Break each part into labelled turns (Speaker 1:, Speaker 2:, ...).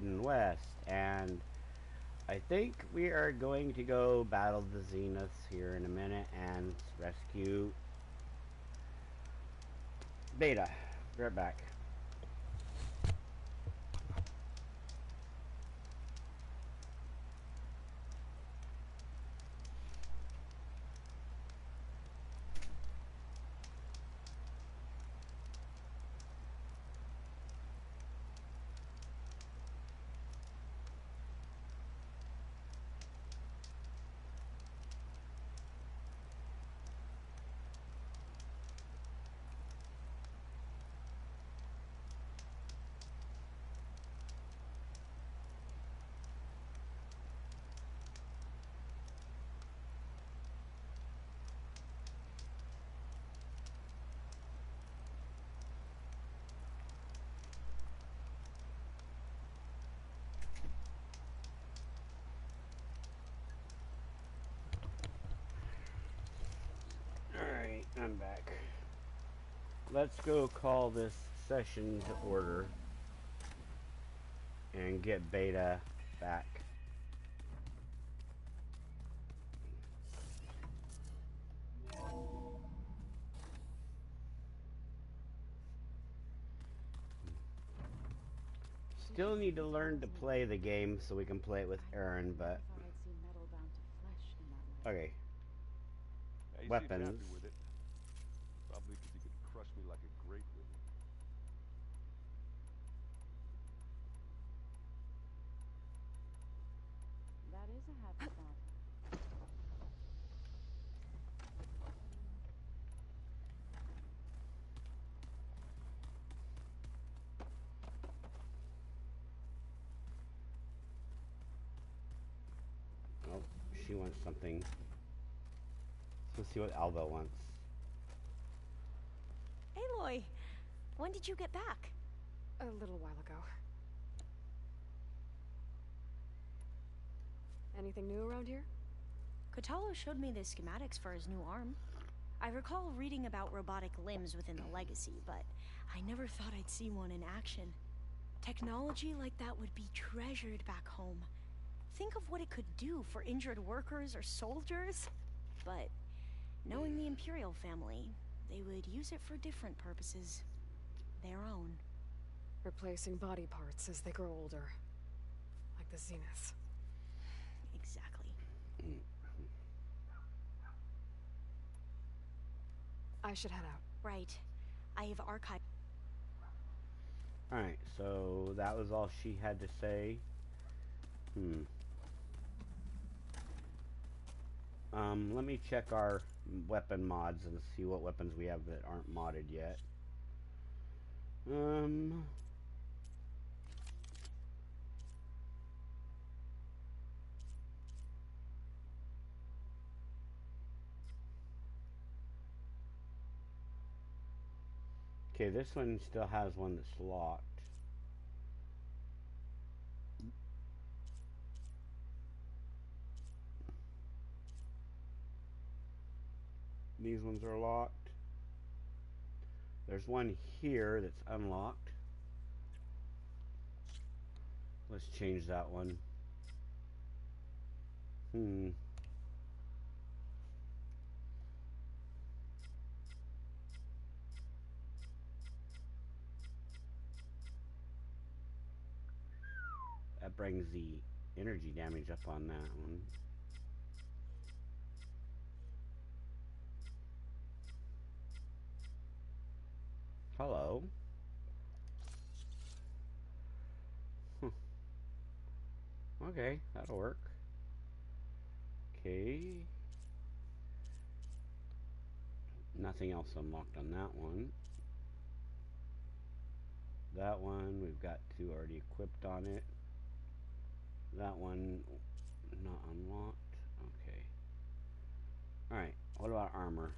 Speaker 1: heading west, and I think we are going to go battle the zeniths here in a minute and rescue Beta. Be right back. Alright, I'm back. Let's go call this session to order and get Beta back. Still need to learn to play the game so we can play it with Aaron, but okay.
Speaker 2: Yeah,
Speaker 1: Weapons.
Speaker 2: happy with it. Probably because he could crush me like a grape with it.
Speaker 3: That is a happy thought.
Speaker 1: Oh, she wants something. Let's see what Alva wants.
Speaker 4: Aloy, when did you get back?
Speaker 5: A little while ago. Anything new around here?
Speaker 4: Kotallo showed me the schematics for his new arm. I recall reading about robotic limbs within the Legacy, but I never thought I'd see one in action. Technology like that would be treasured back home. Think of what it could do for injured workers or soldiers. But knowing the Imperial family, they would use it for different purposes. Their own.
Speaker 5: Replacing body parts as they grow older. Like the zeniths.
Speaker 4: Exactly.
Speaker 5: I should head out.
Speaker 4: Right. I have archived.
Speaker 1: Alright, so that was all she had to say. Let me check our weapon mods and see what weapons we have that aren't modded yet. Okay, this one still has one that's locked. These ones are locked. There's one here that's unlocked. Let's change that one. That brings the energy damage up on that one. Hello. Okay, that'll work. Okay. Nothing else unlocked on that one. That one, we've got two already equipped on it. That one, not unlocked. Okay. Alright, what about armor?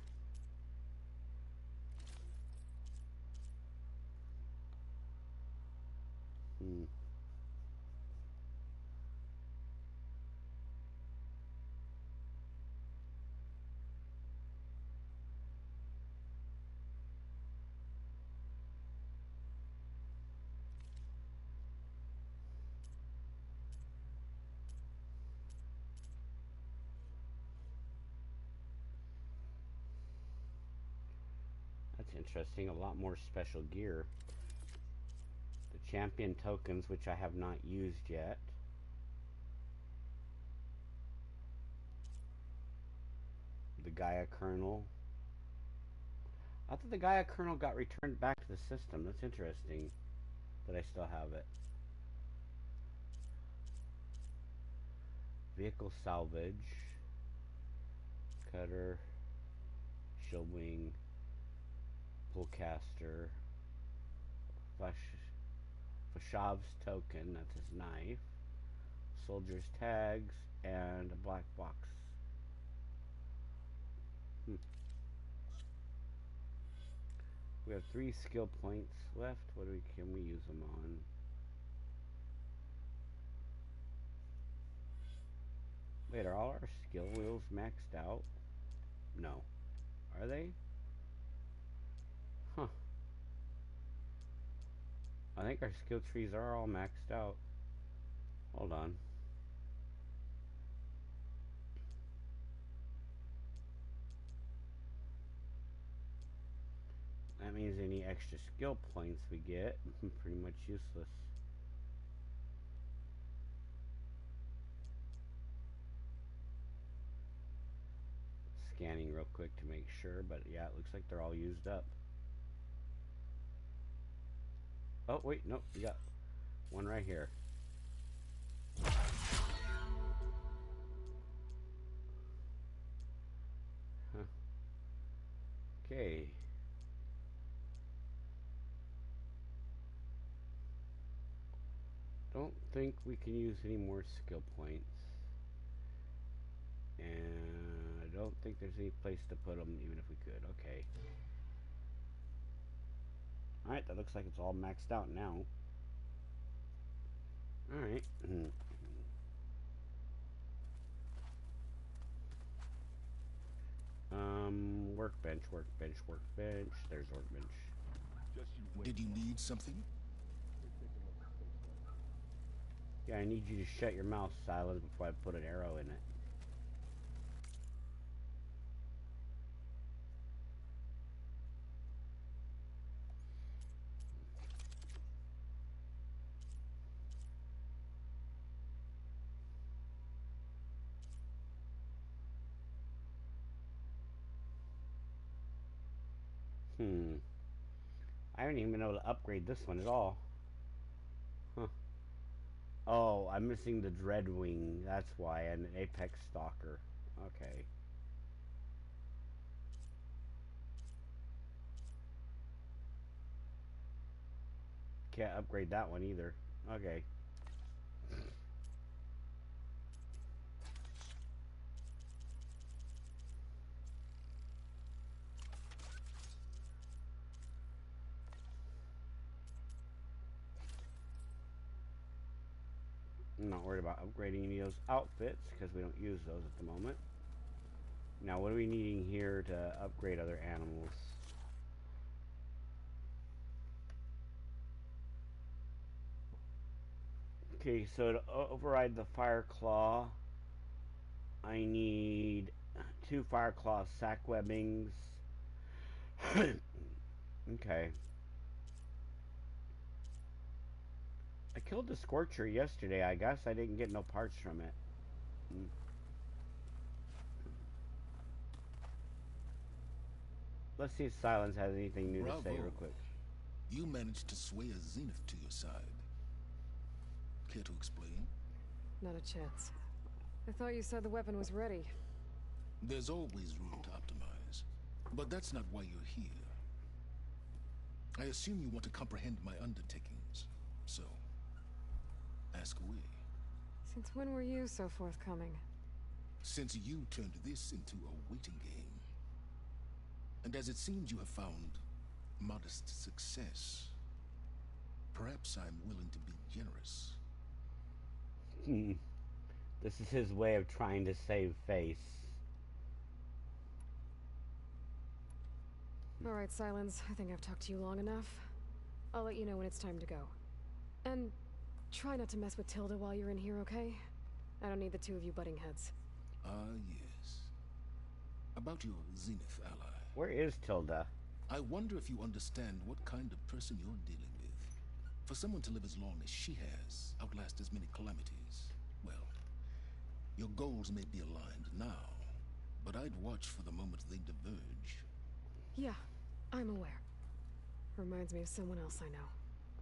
Speaker 1: interesting. A lot more special gear. The champion tokens, which I have not used yet. The Gaia kernel. I thought the Gaia kernel got returned back to the system. That's interesting that I still have it. Vehicle salvage. Cutter. Shield wing. Pullcaster. Fashav's token. That's his knife. Soldier's tags. And a black box. We have 3 skill points left. What can we use them on? Wait, are all our skill wheels maxed out? No. Are they? Huh. I think our skill trees are all maxed out. Hold on. That means any extra skill points we get, pretty much useless. Scanning real quick to make sure, but yeah, it looks like they're all used up. Oh, wait, nope, we got one right here. Huh. Okay. Don't think we can use any more skill points. And I don't think there's any place to put them, even if we could. Okay. Alright, that looks like it's all maxed out now. Alright. Workbench, workbench, workbench. There's workbench.
Speaker 2: Just you wait.
Speaker 6: Did you need something?
Speaker 1: Yeah, I need you to shut your mouth, Silence, before I put an arrow in it. I haven't even been able to upgrade this one at all. Huh. Oh, I'm missing the Dread Wing. That's why. And an Apex Stalker. Okay. Can't upgrade that one either. Okay. I'm not worried about upgrading any of those outfits because we don't use those at the moment. Now, what are we needing here to upgrade other animals? Okay, so to override the Fire Claw, I need 2 Fire Claw sack webbings. Okay. I killed the Scorcher yesterday. I guess I didn't get no parts from it. Let's see if Silence has anything new to say real quick.
Speaker 6: You managed to sway a zenith to your side. Care to explain?
Speaker 5: Not a chance. I thought you said the weapon was ready.
Speaker 6: There's always room to optimize. But that's not why you're here. I assume you want to comprehend my undertakings. So, ask away.
Speaker 5: Since when were you so forthcoming?
Speaker 6: Since you turned this into a waiting game. And as it seems you have found modest success, perhaps I'm willing to be generous.
Speaker 1: This is his way of trying to save face.
Speaker 5: Alright, Silence. I think I've talked to you long enough. I'll let you know when it's time to go. And try not to mess with Tilda while you're in here, okay? I don't need the two of you butting heads.
Speaker 6: Ah, yes. About your zenith ally.
Speaker 1: Where is Tilda?
Speaker 6: I wonder if you understand what kind of person you're dealing with. For someone to live as long as she has, outlast as many calamities, well, your goals may be aligned now, but I'd watch for the moment they diverge.
Speaker 5: Yeah, I'm aware. Reminds me of someone else I know.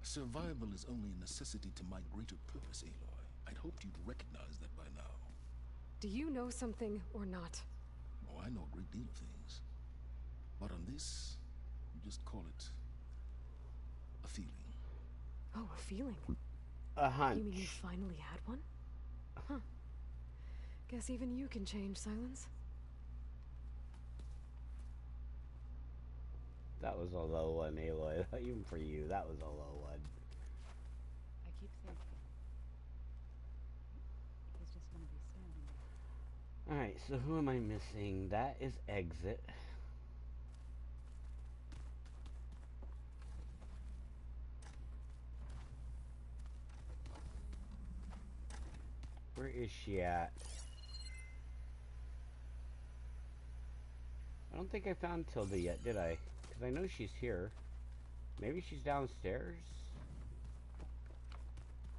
Speaker 6: Survival is only a necessity to my greater purpose, Aloy. I'd hoped you'd recognize that by now.
Speaker 5: Do you know something or not?
Speaker 6: Oh, I know a great deal of things. But on this, you just call it a feeling.
Speaker 5: Oh, a feeling.
Speaker 1: A hunch.
Speaker 5: You mean you finally had one? Huh. Guess even you can change, Silence.
Speaker 1: That was a low one, Aloy. Even for you, that was a low one.
Speaker 3: I keep thinking. He's just gonna be standing there.
Speaker 1: Alright, so who am I missing? That is Exit. Where is she at? I don't think I found Tilda yet, did I? Because I know she's here. Maybe she's downstairs?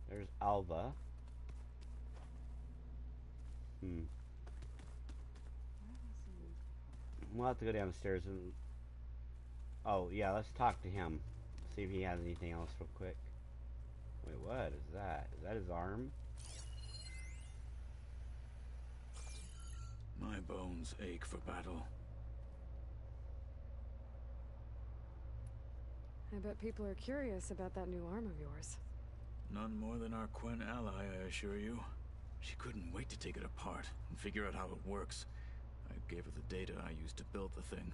Speaker 1: There's Alva.
Speaker 3: Where have I seen these before?
Speaker 1: We'll have to go downstairs and... Oh, yeah, let's talk to him. See if he has anything else real quick. Wait, what is that? Is that his arm?
Speaker 7: My bones ache for battle.
Speaker 5: I bet people are curious about that new arm of yours.
Speaker 7: None more than our Quen ally, I assure you. She couldn't wait to take it apart and figure out how it works. I gave her the data I used to build the thing,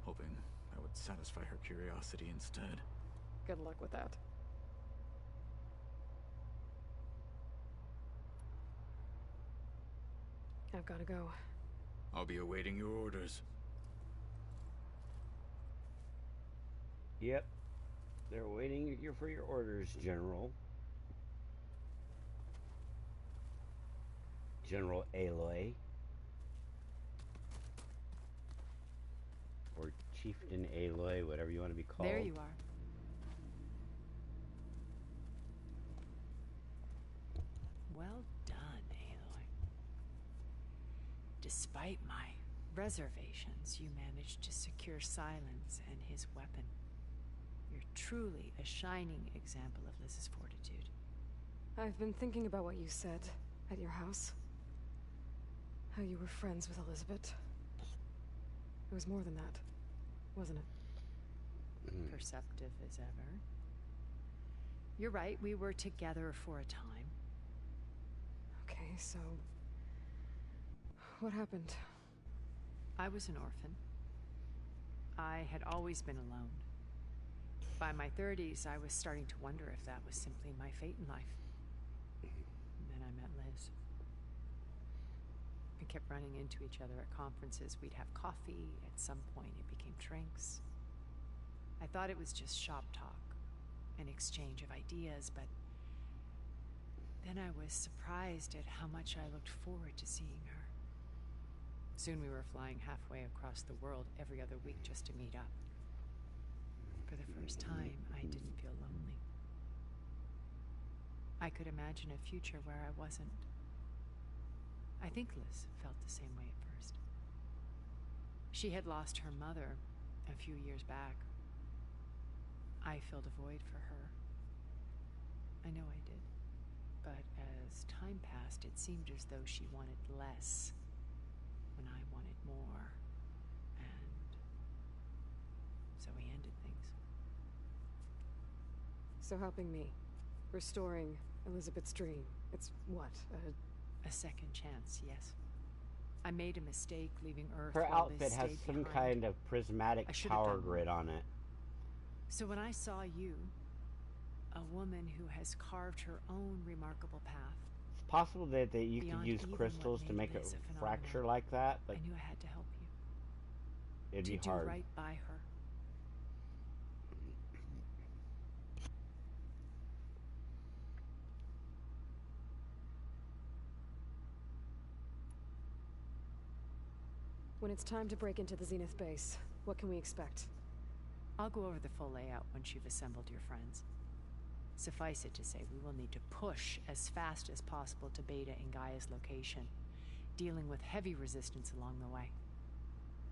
Speaker 7: hoping that would satisfy her curiosity instead.
Speaker 5: Good luck with that. I've gotta go.
Speaker 7: I'll be awaiting your orders.
Speaker 1: Yep. They're waiting here for your orders, General. General Aloy. Or Chieftain Aloy, whatever you want to be called.
Speaker 3: There you are. Well done, Aloy. Despite my reservations, you managed to secure Silence and his weapon. You're truly a shining example of Liz's fortitude.
Speaker 5: I've been thinking about what you said at your house. How you were friends with Elizabeth. It was more than that, wasn't it?
Speaker 3: Perceptive as ever. You're right, we were together for a time.
Speaker 5: Okay, so... what happened?
Speaker 3: I was an orphan. I had always been alone. By my 30s, I was starting to wonder if that was simply my fate in life. And then I met Liz. We kept running into each other at conferences. We'd have coffee. At some point, it became drinks. I thought it was just shop talk, an exchange of ideas, but then I was surprised at how much I looked forward to seeing her. Soon we were flying halfway across the world every other week just to meet up. For the first time, I didn't feel lonely. I could imagine a future where I wasn't. I think Liz felt the same way at first. She had lost her mother a few years back. I filled a void for her. I know I did. But as time passed, it seemed as though she wanted less when I wanted more. And so we ended things.
Speaker 5: So helping me. Restoring Elizabeth's dream. It's what?
Speaker 3: A second chance, yes. I made a mistake leaving Earth
Speaker 1: Her
Speaker 3: while Liz
Speaker 1: outfit has
Speaker 3: stayed
Speaker 1: some
Speaker 3: behind.
Speaker 1: kind of prismatic
Speaker 3: I should have
Speaker 1: power
Speaker 3: done
Speaker 1: grid on it.
Speaker 3: So when I saw you, a woman who has carved her own remarkable path,
Speaker 1: It's possible that you could
Speaker 3: beyond
Speaker 1: use
Speaker 3: even
Speaker 1: crystals
Speaker 3: what
Speaker 1: to
Speaker 3: made
Speaker 1: make it
Speaker 3: Liz a
Speaker 1: fracture
Speaker 3: phenomenon,
Speaker 1: like that, but
Speaker 3: I knew I had to help you.
Speaker 1: it'd
Speaker 3: To
Speaker 1: be
Speaker 3: do
Speaker 1: hard.
Speaker 3: right by her.
Speaker 5: When it's time to break into the Zenith base, what can we expect?
Speaker 3: I'll go over the full layout once you've assembled your friends. Suffice it to say, we will need to push as fast as possible to Beta and Gaia's location, dealing with heavy resistance along the way.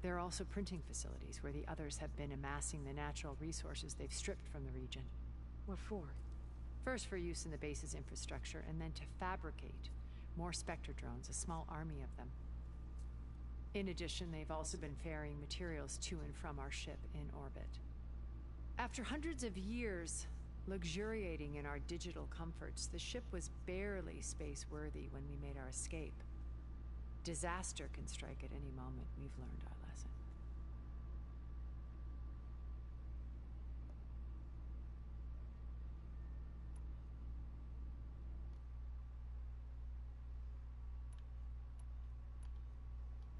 Speaker 3: There are also printing facilities where the others have been amassing the natural resources they've stripped from the region.
Speaker 5: What for?
Speaker 3: First for use in the base's infrastructure, and then to fabricate more Spectre drones, a small army of them. In addition, they've also been ferrying materials to and from our ship in orbit. After hundreds of years luxuriating in our digital comforts, the ship was barely space-worthy when we made our escape. Disaster can strike at any moment. We've learned our lesson.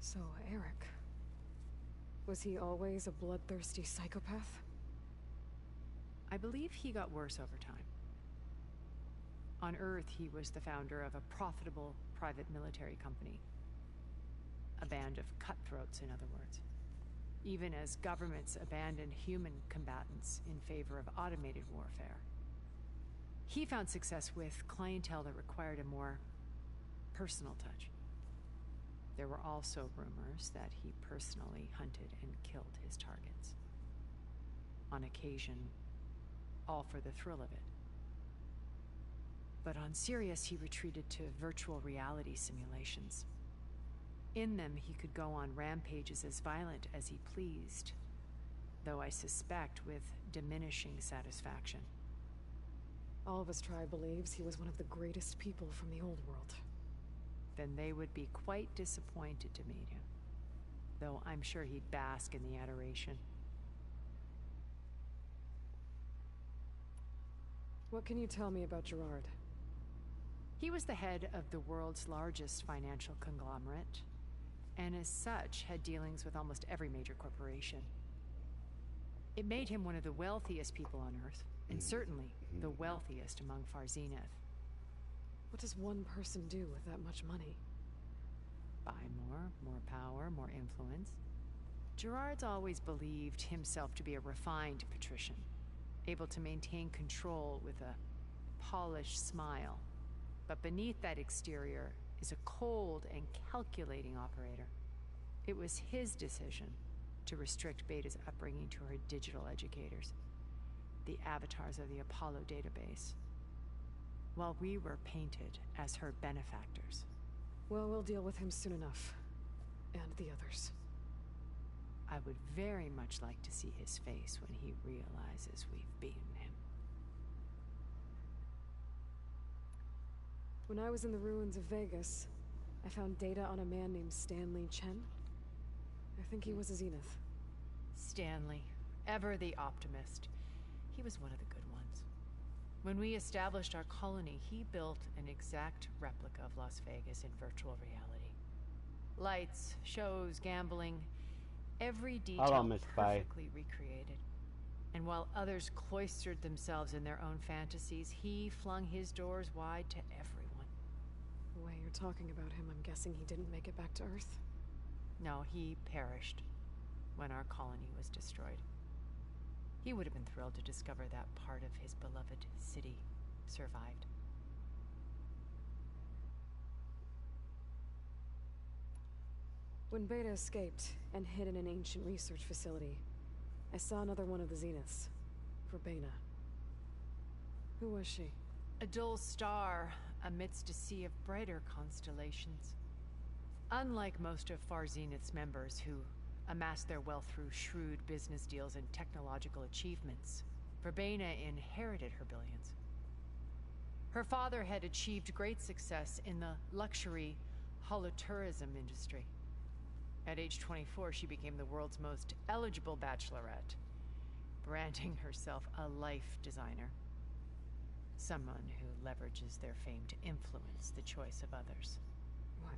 Speaker 5: So, Eric. Was he always a bloodthirsty psychopath?
Speaker 3: I believe he got worse over time. On Earth, he was the founder of a profitable private military company. A band of cutthroats, in other words. Even as governments abandoned human combatants in favor of automated warfare. He found success with clientele that required a more personal touch. There were also rumors that he personally hunted and killed his targets. On occasion, all for the thrill of it. But on Sirius, he retreated to virtual reality simulations. In them, he could go on rampages as violent as he pleased, though I suspect with diminishing satisfaction.
Speaker 5: All of his tribe believes he was one of the greatest people from the old world.
Speaker 3: Then they would be quite disappointed to meet him, though I'm sure he'd bask in the adoration.
Speaker 5: What can you tell me about Gerard?
Speaker 3: He was the head of the world's largest financial conglomerate, and as such had dealings with almost every major corporation. It made him one of the wealthiest people on Earth, and certainly the wealthiest among Far Zenith.
Speaker 5: What does one person do with that much money?
Speaker 3: Buy more power, more influence. Gerard's always believed himself to be a refined patrician, able to maintain control with a polished smile. But beneath that exterior is a cold and calculating operator. It was his decision to restrict Beta's upbringing to her digital educators, the avatars of the Apollo database, while we were painted as her benefactors.
Speaker 5: Well, we'll deal with him soon enough. And the others.
Speaker 3: I would very much like to see his face when he realizes we've beaten him.
Speaker 5: When I was in the ruins of Vegas, I found data on a man named Stanley Chen. I think he was a Zenith.
Speaker 3: Stanley, ever the optimist. He was one of the good ones. When we established our colony, he built an exact replica of Las Vegas in virtual reality. Lights, shows, gambling, every detail perfectly recreated. And while others cloistered themselves in their own fantasies, he flung his doors wide to everyone.
Speaker 5: The way you're talking about him, I'm guessing he didn't make it back to Earth?
Speaker 3: No, he perished when our colony was destroyed. He would have been thrilled to discover that part of his beloved city survived.
Speaker 5: When Beta escaped and hid in an ancient research facility, I saw another one of the Zeniths, Fibromyalgia. Who was she?
Speaker 3: A dull star amidst a sea of brighter constellations. Unlike most of Far Zenith's members who amassed their wealth through shrewd business deals and technological achievements, Fibromyalgia inherited her billions. Her father had achieved great success in the luxury holotourism industry. At age 24, she became the world's most eligible bachelorette, branding herself a life designer. Someone who leverages their fame to influence the choice of others.
Speaker 5: What?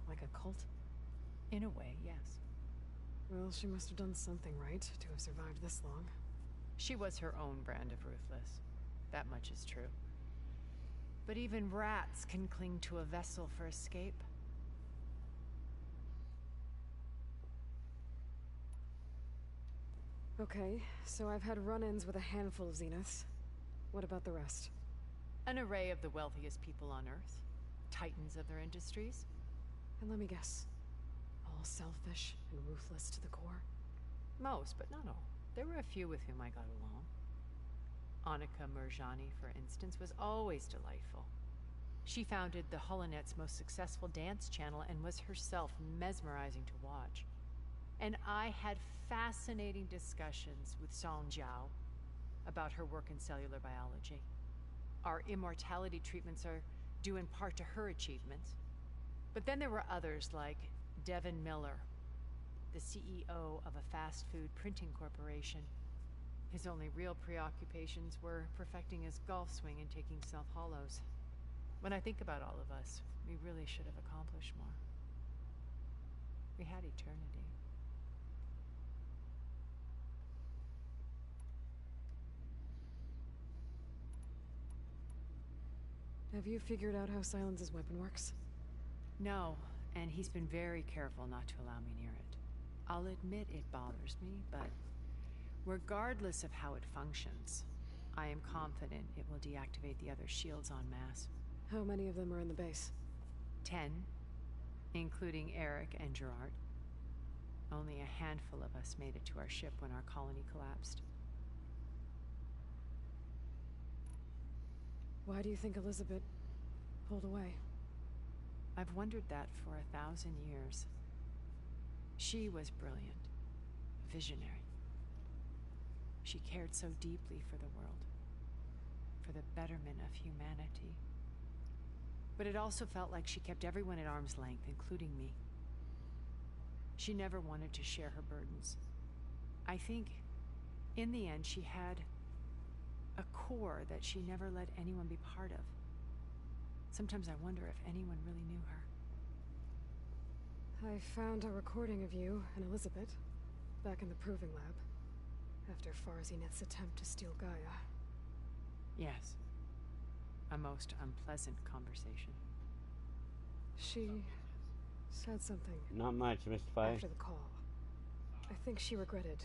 Speaker 5: Like a cult?
Speaker 3: In a way, yes.
Speaker 5: Well, she must have done something right to have survived this long.
Speaker 3: She was her own brand of ruthless. That much is true. But even rats can cling to a vessel for escape.
Speaker 5: Okay, so I've had run-ins with a handful of zeniths. What about the rest?
Speaker 3: An array of the wealthiest people on Earth. Titans of their industries.
Speaker 5: And let me guess. All selfish and ruthless to the core?
Speaker 3: Most, but not all. There were a few with whom I got along. Annika Murjani, for instance, was always delightful. She founded the Holonet's most successful dance channel and was herself mesmerizing to watch. And I had fascinating discussions with Song Jiao about her work in cellular biology. Our immortality treatments are due in part to her achievements. But then there were others like Devin Miller, the CEO of a fast food printing corporation. His only real preoccupations were perfecting his golf swing and taking self-hollows. When I think about all of us, we really should have accomplished more. We had eternity.
Speaker 5: Have you figured out how Silence's weapon works?
Speaker 3: No, and he's been very careful not to allow me near it. I'll admit it bothers me, but regardless of how it functions, I am confident it will deactivate the other shields en masse.
Speaker 5: How many of them are in the base?
Speaker 3: 10, including Eric and Gerard. Only a handful of us made it to our ship when our colony collapsed.
Speaker 5: Why do you think Elizabeth pulled away?
Speaker 3: I've wondered that for 1,000 years. She was brilliant, visionary. She cared so deeply for the world, for the betterment of humanity. But it also felt like she kept everyone at arm's length, including me. She never wanted to share her burdens. I think, in the end, she had a core that she never let anyone be part of. Sometimes I wonder if anyone really knew her.
Speaker 5: I found a recording of you and Elizabeth back in the Proving Lab after Zenith's attempt to steal Gaia.
Speaker 3: Yes. A most unpleasant conversation.
Speaker 5: She said something
Speaker 1: Not much, Mr. Five.
Speaker 5: after the call. I think she regretted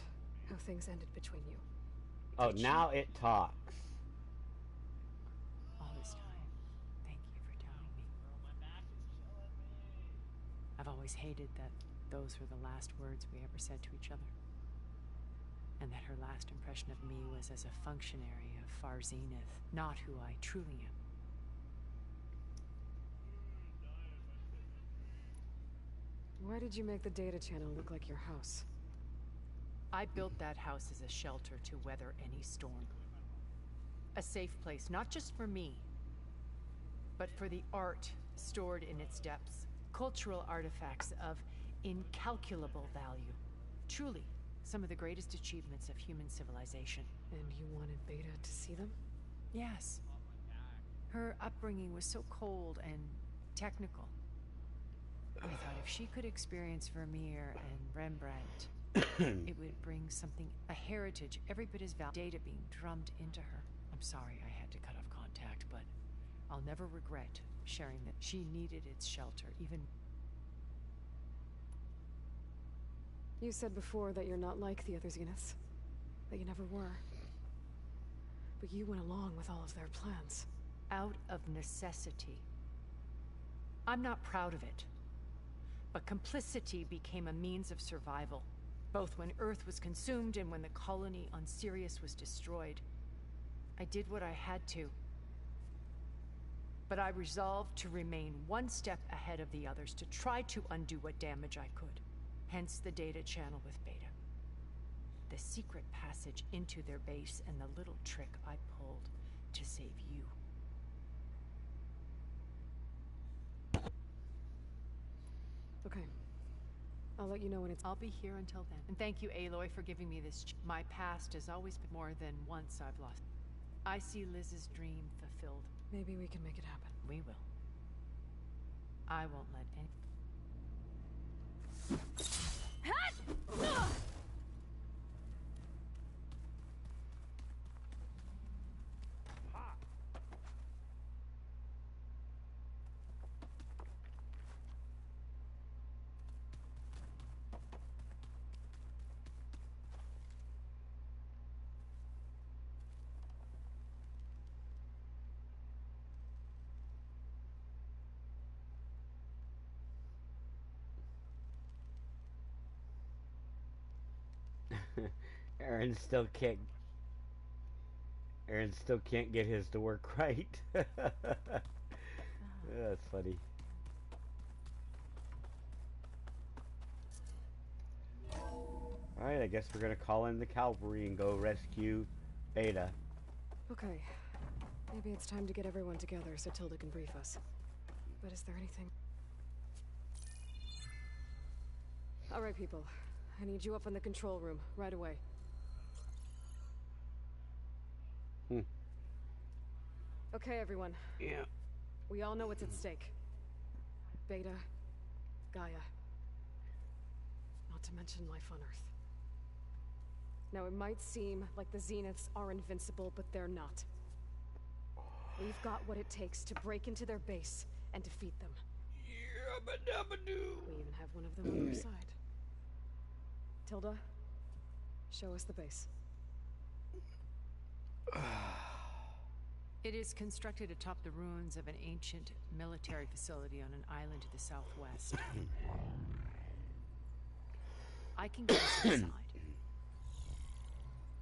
Speaker 5: how things ended between you.
Speaker 1: Oh, now it talks.
Speaker 3: All this time, thank you for telling me. I've always hated that those were the last words we ever said to each other. And that her last impression of me was as a functionary of Zenith, not who I truly am.
Speaker 5: Why did you make the data channel look like your house?
Speaker 3: I built that house as a shelter to weather any storm. A safe place, not just for me, but for the art stored in its depths. Cultural artifacts of incalculable value. Truly, some of the greatest achievements of human civilization.
Speaker 5: And you wanted Beta to see them?
Speaker 3: Yes. Her upbringing was so cold and technical. I thought if she could experience Vermeer and Rembrandt, it would bring something, a heritage, every bit as valuable. Data being drummed into her. I'm sorry I had to cut off contact, but I'll never regret sharing that she needed its shelter, even...
Speaker 5: You said before that you're not like the other Zeniths. That you never were. But you went along with all of their plans.
Speaker 3: Out of necessity. I'm not proud of it. But complicity became a means of survival, both when Earth was consumed and when the colony on Sirius was destroyed. I did what I had to. But I resolved to remain one step ahead of the others, to try to undo what damage I could. Hence the data channel with Beta. The secret passage into their base and the little trick I pulled to save you.
Speaker 5: Okay. I'll let you know when it's...
Speaker 3: I'll be here until then. And thank you, Aloy, for giving me this. My past has always been more than once I've lost. I see Liz's dream fulfilled.
Speaker 5: Maybe we can make it happen.
Speaker 3: We will. I won't let any...
Speaker 1: Aaron still can't. Aaron still can't get his to work right. That's funny. Alright, I guess we're gonna call in the cavalry and go rescue Beta.
Speaker 5: Okay. Maybe it's time to get everyone together so Tilda can brief us. But is there anything... Alright, people. I need you up in the control room, right away. Okay, everyone.
Speaker 1: Yeah.
Speaker 5: We all know what's at stake. Beta, Gaia. Not to mention life on Earth. Now, it might seem like the Zeniths are invincible, but they're not. We've got what it takes to break into their base and defeat them. We even have one of them on our side. Tilda, show us the base.
Speaker 3: It is constructed atop the ruins of an ancient military facility on an island to the southwest. I can get us inside.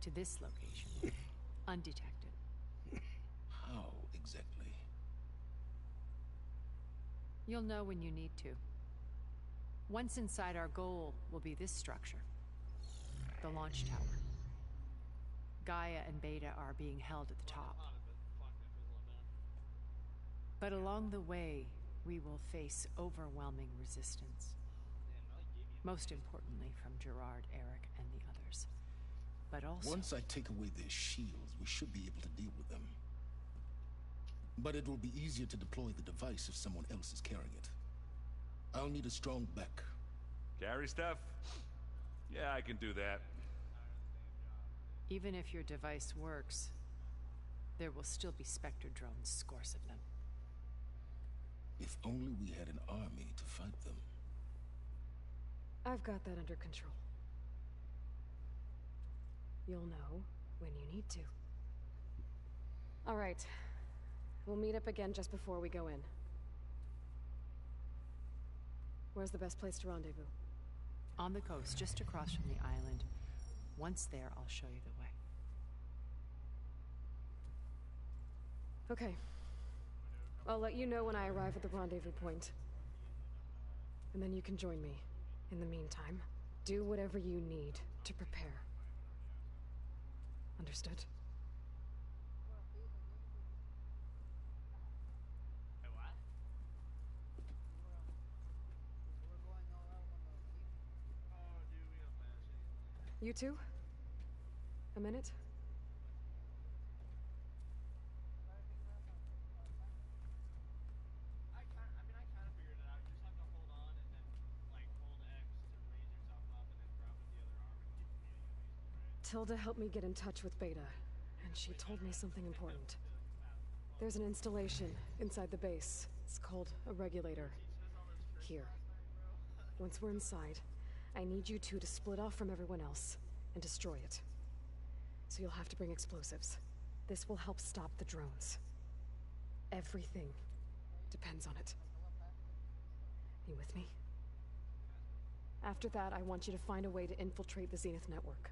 Speaker 3: To this location, undetected.
Speaker 6: How exactly?
Speaker 3: You'll know when you need to. Once inside, our goal will be this structure. The launch tower. Gaia and Beta are being held at the top. But along the way, we will face overwhelming resistance. Most importantly from Gerard, Eric, and the others. But also...
Speaker 6: Once I take away their shields, we should be able to deal with them. But it will be easier to deploy the device if someone else is carrying it. I'll need a strong back.
Speaker 2: Carry stuff? Yeah, I can do that.
Speaker 3: Even if your device works, there will still be Spectre drones, scores of them.
Speaker 6: If only we had an army to fight them.
Speaker 5: I've got that under control. You'll know when you need to. All right. We'll meet up again just before we go in. Where's the best place to rendezvous?
Speaker 3: On the coast, just across from the island. Once there, I'll show you the way.
Speaker 5: Okay. I'll let you know when I arrive at the rendezvous point. And then you can join me. In the meantime, do whatever you need to prepare. Understood? You two? A minute? Tilda helped me get in touch with Beta, and she told me something important. There's an installation inside the base. It's called a regulator. Here. Once we're inside, I need you two to split off from everyone else and destroy it. So you'll have to bring explosives. This will help stop the drones. Everything depends on it. You with me? After that, I want you to find a way to infiltrate the Zenith network.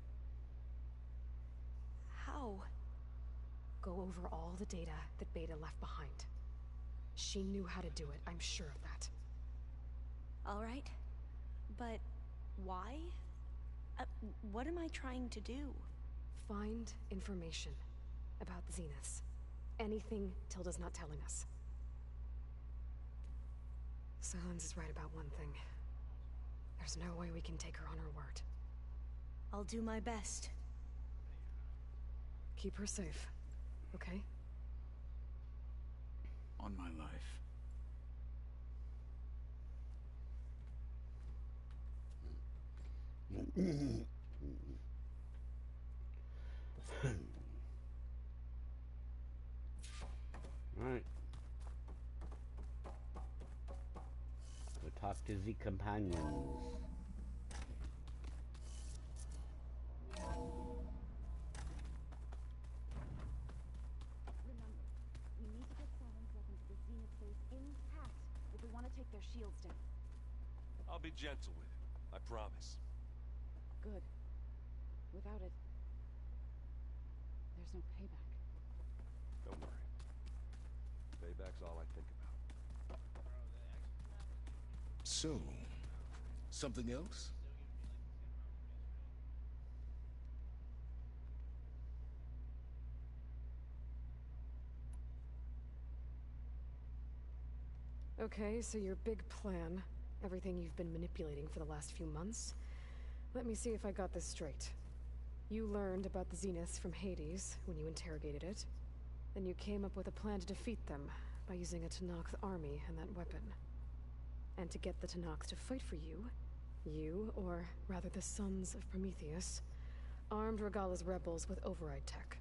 Speaker 4: How?
Speaker 5: Go over all the data that Beta left behind. She knew how to do it, I'm sure of that.
Speaker 4: All right. But why? What am I trying to do?
Speaker 5: Find information about the Zeniths. Anything Tilda's not telling us. Silence is right about one thing. There's no way we can take her on her word.
Speaker 4: I'll do my best.
Speaker 5: Keep her safe, okay?
Speaker 7: On my life.
Speaker 1: Alright. We'll talk to the companions.
Speaker 8: We need to get Silence weapons to the Zenith base intact if we want to take their shields down.
Speaker 2: I'll be gentle with it, I promise.
Speaker 8: Good. Without it, there's no payback.
Speaker 2: Don't worry. Payback's all I think about.
Speaker 6: So, something else?
Speaker 5: Okay, so your big plan, everything you've been manipulating for the last few months. Let me see if I got this straight. You learned about the zeniths from Hades when you interrogated it. Then you came up with a plan to defeat them by using a Tenakth army and that weapon. And to get the Tenakth to fight for you, or rather the Sons of Prometheus, armed Regalla's rebels with override tech.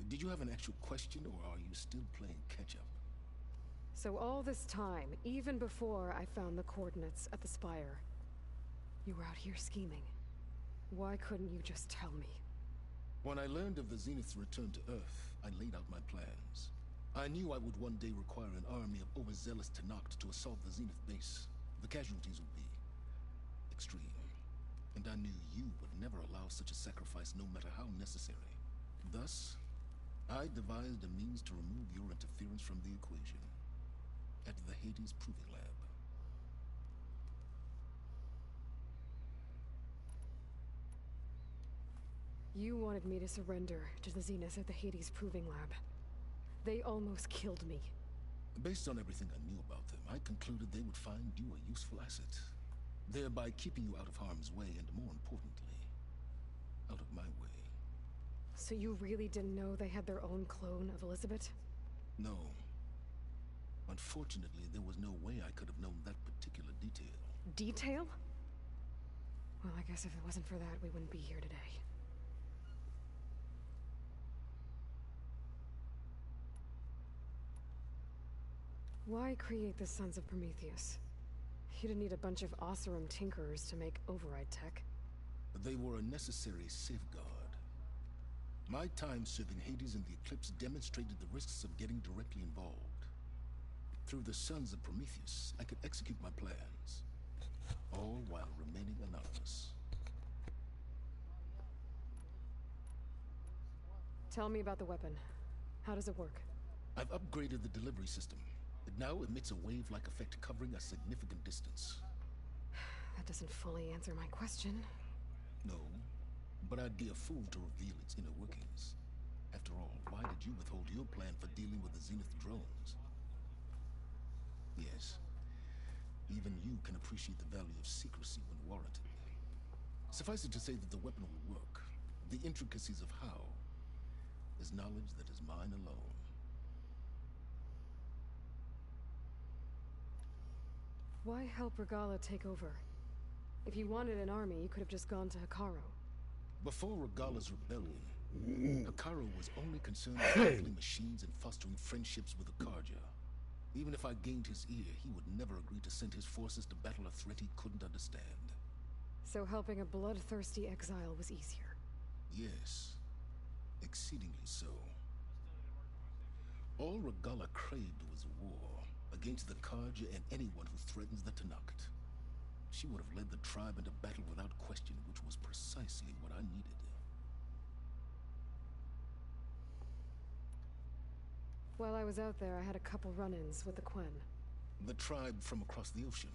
Speaker 6: Did you have an actual question, or are you still playing catch-up?
Speaker 5: So all this time, even before I found the coordinates at the Spire, you were out here scheming. Why couldn't you just tell me?
Speaker 6: When I learned of the Zenith's return to Earth, I laid out my plans. I knew I would one day require an army of overzealous Tenakth to assault the Zenith base. The casualties would be extreme. And I knew you would never allow such a sacrifice, no matter how necessary. Thus, I devised a means to remove your interference from the equation. At the Hades Proving Lab.
Speaker 5: You wanted me to surrender to the Zenith at the Hades Proving Lab. They almost killed me.
Speaker 6: Based on everything I knew about them, I concluded they would find you a useful asset, thereby keeping you out of harm's way and, more importantly, out of my way.
Speaker 5: So you really didn't know they had their own clone of Elizabeth?
Speaker 6: No. Unfortunately, there was no way I could have known that particular detail.
Speaker 5: Detail? Well, I guess if it wasn't for that, we wouldn't be here today. Why create the Sons of Prometheus? You didn't need a bunch of Oseram tinkerers to make override tech.
Speaker 6: They were a necessary safeguard. My time serving Hades in the Eclipse demonstrated the risks of getting directly involved. Through the Sons of Prometheus, I could execute my plans, all while remaining anonymous.
Speaker 5: Tell me about the weapon. How does it work?
Speaker 6: I've upgraded the delivery system. It now emits a wave-like effect covering a significant distance.
Speaker 5: That doesn't fully answer my question.
Speaker 6: No, but I'd be a fool to reveal its inner workings. After all, why did you withhold your plan for dealing with the Zenith drones? Yes, even you can appreciate the value of secrecy when warranted. Suffice it to say that the weapon will work. The intricacies of how is knowledge that is mine alone.
Speaker 5: Why help Regalla take over? If you wanted an army, you could have just gone to Hekarro.
Speaker 6: Before Regalla's rebellion, Hekarro was only concerned with handling machines and fostering friendships with Akarja. Even if I gained his ear, he would never agree to send his forces to battle a threat he couldn't understand.
Speaker 5: So helping a bloodthirsty exile was easier?
Speaker 6: Yes, exceedingly so. All Regalla craved was war against the Karja and anyone who threatens the Tenakth. She would have led the tribe into battle without question, which was precisely what I needed.
Speaker 5: While I was out there, I had a couple run-ins with the Quen.
Speaker 6: The tribe from across the ocean.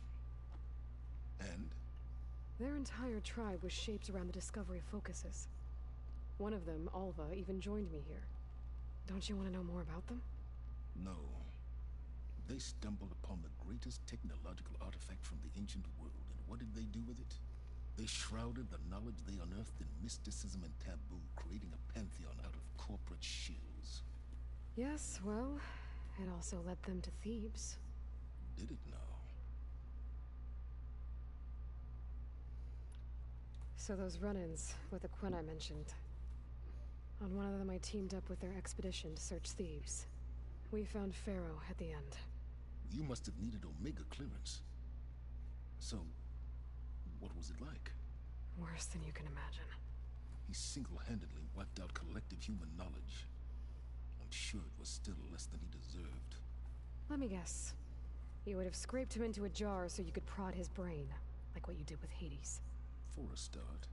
Speaker 6: And?
Speaker 5: Their entire tribe was shaped around the discovery of focuses. One of them, Alva, even joined me here. Don't you want to know more about them?
Speaker 6: No. They stumbled upon the greatest technological artifact from the ancient world, and what did they do with it? They shrouded the knowledge they unearthed in mysticism and taboo, creating a pantheon out of corporate shills.
Speaker 5: Yes, well, it also led them to Thebes.
Speaker 6: Did it now?
Speaker 5: So those run-ins with the Quen I mentioned. On one of them I teamed up with their expedition to search Thebes. We found Pharaoh at the end.
Speaker 6: You must have needed Omega clearance. So, what was it like?
Speaker 5: Worse than you can imagine.
Speaker 6: He single-handedly wiped out collective human knowledge. I'm sure it was still less than he deserved.
Speaker 5: Let me guess. You would have scraped him into a jar so you could prod his brain, like what you did with Hades.
Speaker 6: For a start.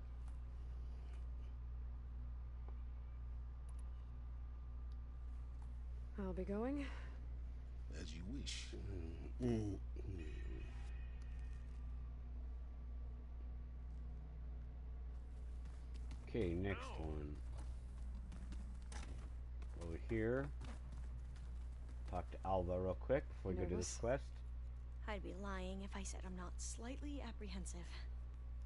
Speaker 5: I'll be going.
Speaker 6: As you wish.
Speaker 1: Okay, next one. Over here. Talk to Alva real quick before we go to this
Speaker 5: Nervous?
Speaker 1: quest.
Speaker 4: I'd be lying if I said I'm not slightly apprehensive.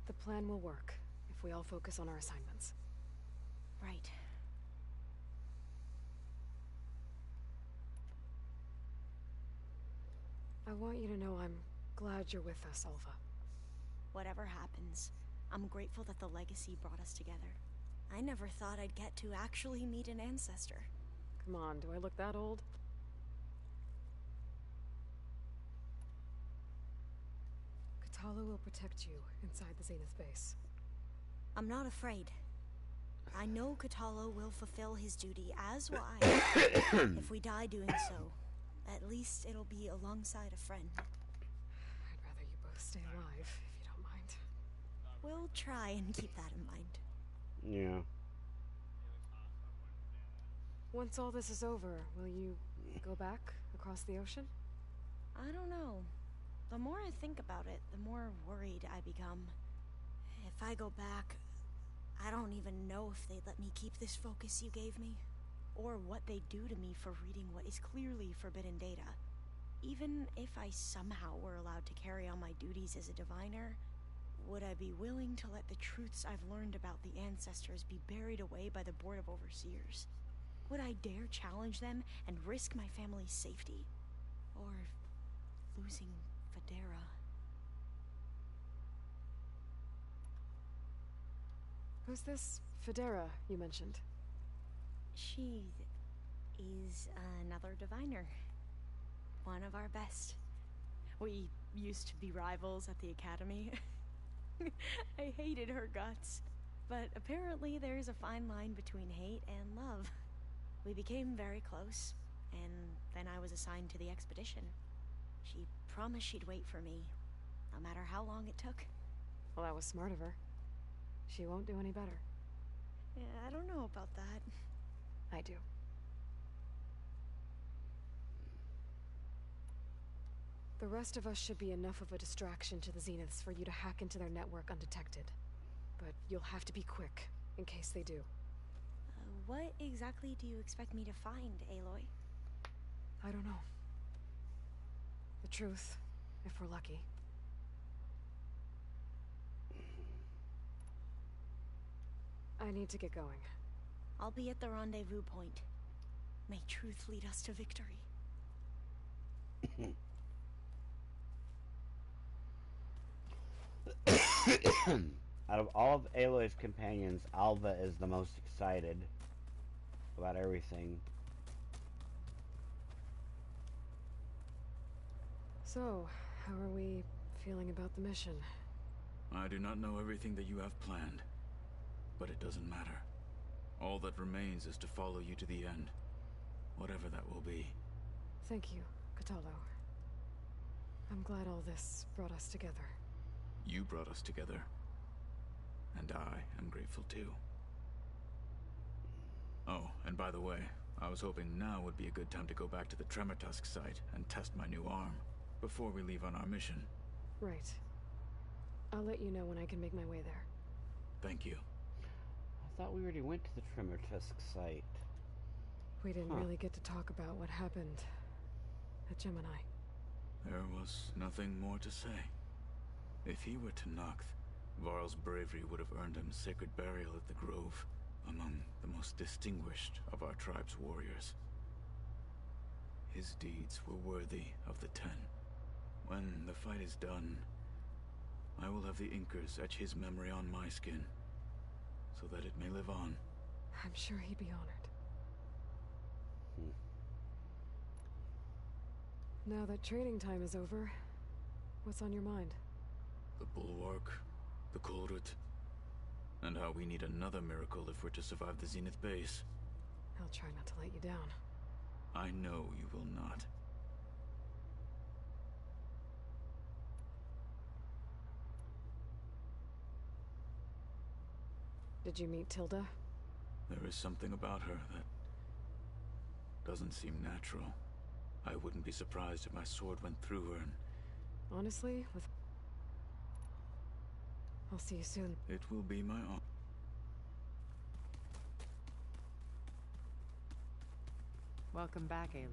Speaker 5: The plan will work if we all focus on our assignments.
Speaker 4: Right.
Speaker 5: I want you to know I'm glad you're with us, Alva.
Speaker 4: Whatever happens, I'm grateful that the legacy brought us together. I never thought I'd get to actually meet an ancestor.
Speaker 5: Come on, do I look that old? Katala will protect you inside the Zenith base.
Speaker 4: I'm not afraid. I know Katala will fulfill his duty, as will I. If we die doing so, at least it'll be alongside a friend.
Speaker 5: I'd rather you both stay alive, if you don't mind.
Speaker 4: We'll try and keep that in mind.
Speaker 1: Yeah.
Speaker 5: Once all this is over, will you go back across the ocean?
Speaker 4: I don't know. The more I think about it, the more worried I become. If I go back, I don't even know if they'd let me keep this focus you gave me, or what they'd do to me for reading what is clearly forbidden data. Even if I somehow were allowed to carry on my duties as a diviner, would I be willing to let the truths I've learned about the ancestors be buried away by the Board of Overseers? Would I dare challenge them and risk my family's safety? Or losing Federa?
Speaker 5: Who's this Federa you mentioned?
Speaker 4: She is another diviner. One of our best. We used to be rivals at the academy. I hated her guts. But apparently there's a fine line between hate and love. We became very close, and then I was assigned to the expedition. She promised she'd wait for me, no matter how long it took.
Speaker 5: Well, that was smart of her. She won't do any better.
Speaker 4: Yeah, I don't know about that.
Speaker 5: I do. The rest of us should be enough of a distraction to the Zeniths for you to hack into their network undetected. But you'll have to be quick, in case they do.
Speaker 4: What exactly do you expect me to find, Aloy?
Speaker 5: I don't know. The truth, if we're lucky. I need to get going.
Speaker 4: I'll be at the rendezvous point. May truth lead us to victory.
Speaker 1: Out of all of Aloy's companions, Alva is the most excited about everything.
Speaker 5: So, how are we feeling about the mission?
Speaker 7: I do not know everything that you have planned, but it doesn't matter. All that remains is to follow you to the end, whatever that will be.
Speaker 5: Thank you, Katalo. I'm glad all this brought us together.
Speaker 7: You brought us together, and I am grateful too. Oh, and by the way, I was hoping now would be a good time to go back to the Tremortusk site and test my new arm, before we leave on our mission.
Speaker 5: Right. I'll let you know when I can make my way there.
Speaker 7: Thank you.
Speaker 1: I thought we already went to the Tremortusk site.
Speaker 5: We didn't really get to talk about what happened at Gemini.
Speaker 7: There was nothing more to say. If he were to Noct, Varl's bravery would have earned him sacred burial at the Grove, among the most distinguished of our tribe's warriors. His deeds were worthy of the Ten. When the fight is done, I will have the Inkers etch his memory on my skin, so that it may live on.
Speaker 5: I'm sure he'd be honored. Now that training time is over, what's on your mind?
Speaker 7: The Bulwark, the Kulrut, and how we need another miracle if we're to survive the Zenith base.
Speaker 5: I'll try not to let you down.
Speaker 7: I know you will not.
Speaker 5: Did you meet Tilda?
Speaker 7: There is something about her Doesn't seem natural. I wouldn't be surprised if my sword went through her and...
Speaker 5: Honestly, with... I'll see you soon.
Speaker 7: It will be my honor.
Speaker 3: Welcome back, Aloy.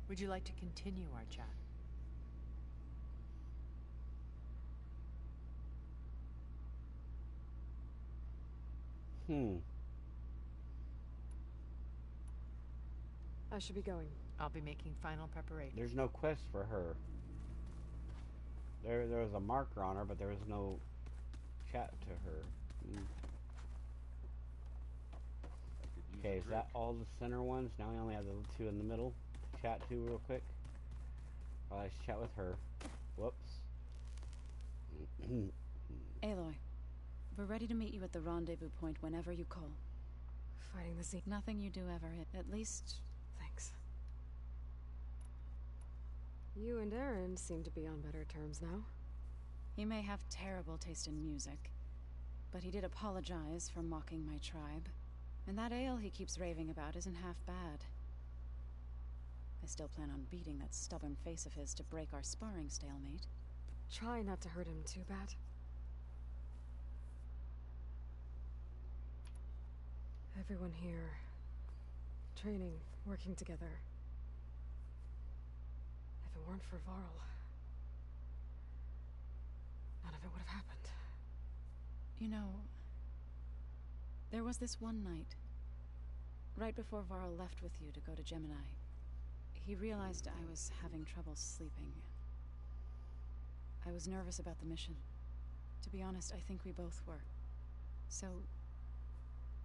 Speaker 3: Would you like to continue our chat?
Speaker 5: I should be going.
Speaker 3: I'll be making final preparations.
Speaker 1: There's no quest for her. There was a marker on her, but there was no chat to her. Okay, is that all the center ones? Now we only have the two in the middle to chat to real quick. Well, let's chat with her. Whoops.
Speaker 8: Aloy, we're ready to meet you at the rendezvous point whenever you call.
Speaker 5: Fighting the zenith.
Speaker 8: Nothing you do ever hit. At least...
Speaker 5: Thanks. You and Aaron seem to be on better terms now.
Speaker 8: He may have terrible taste in music, but he did apologize for mocking my tribe. And that ale he keeps raving about isn't half bad. I still plan on beating that stubborn face of his to break our sparring stalemate.
Speaker 5: Try not to hurt him too bad. Everyone here, training, working together. If it weren't for Varl, none of it would have happened.
Speaker 8: You know, there was this one night, right before Varl left with you to go to Gemini. He realized I was having trouble sleeping. I was nervous about the mission. To be honest, I think we both were. So,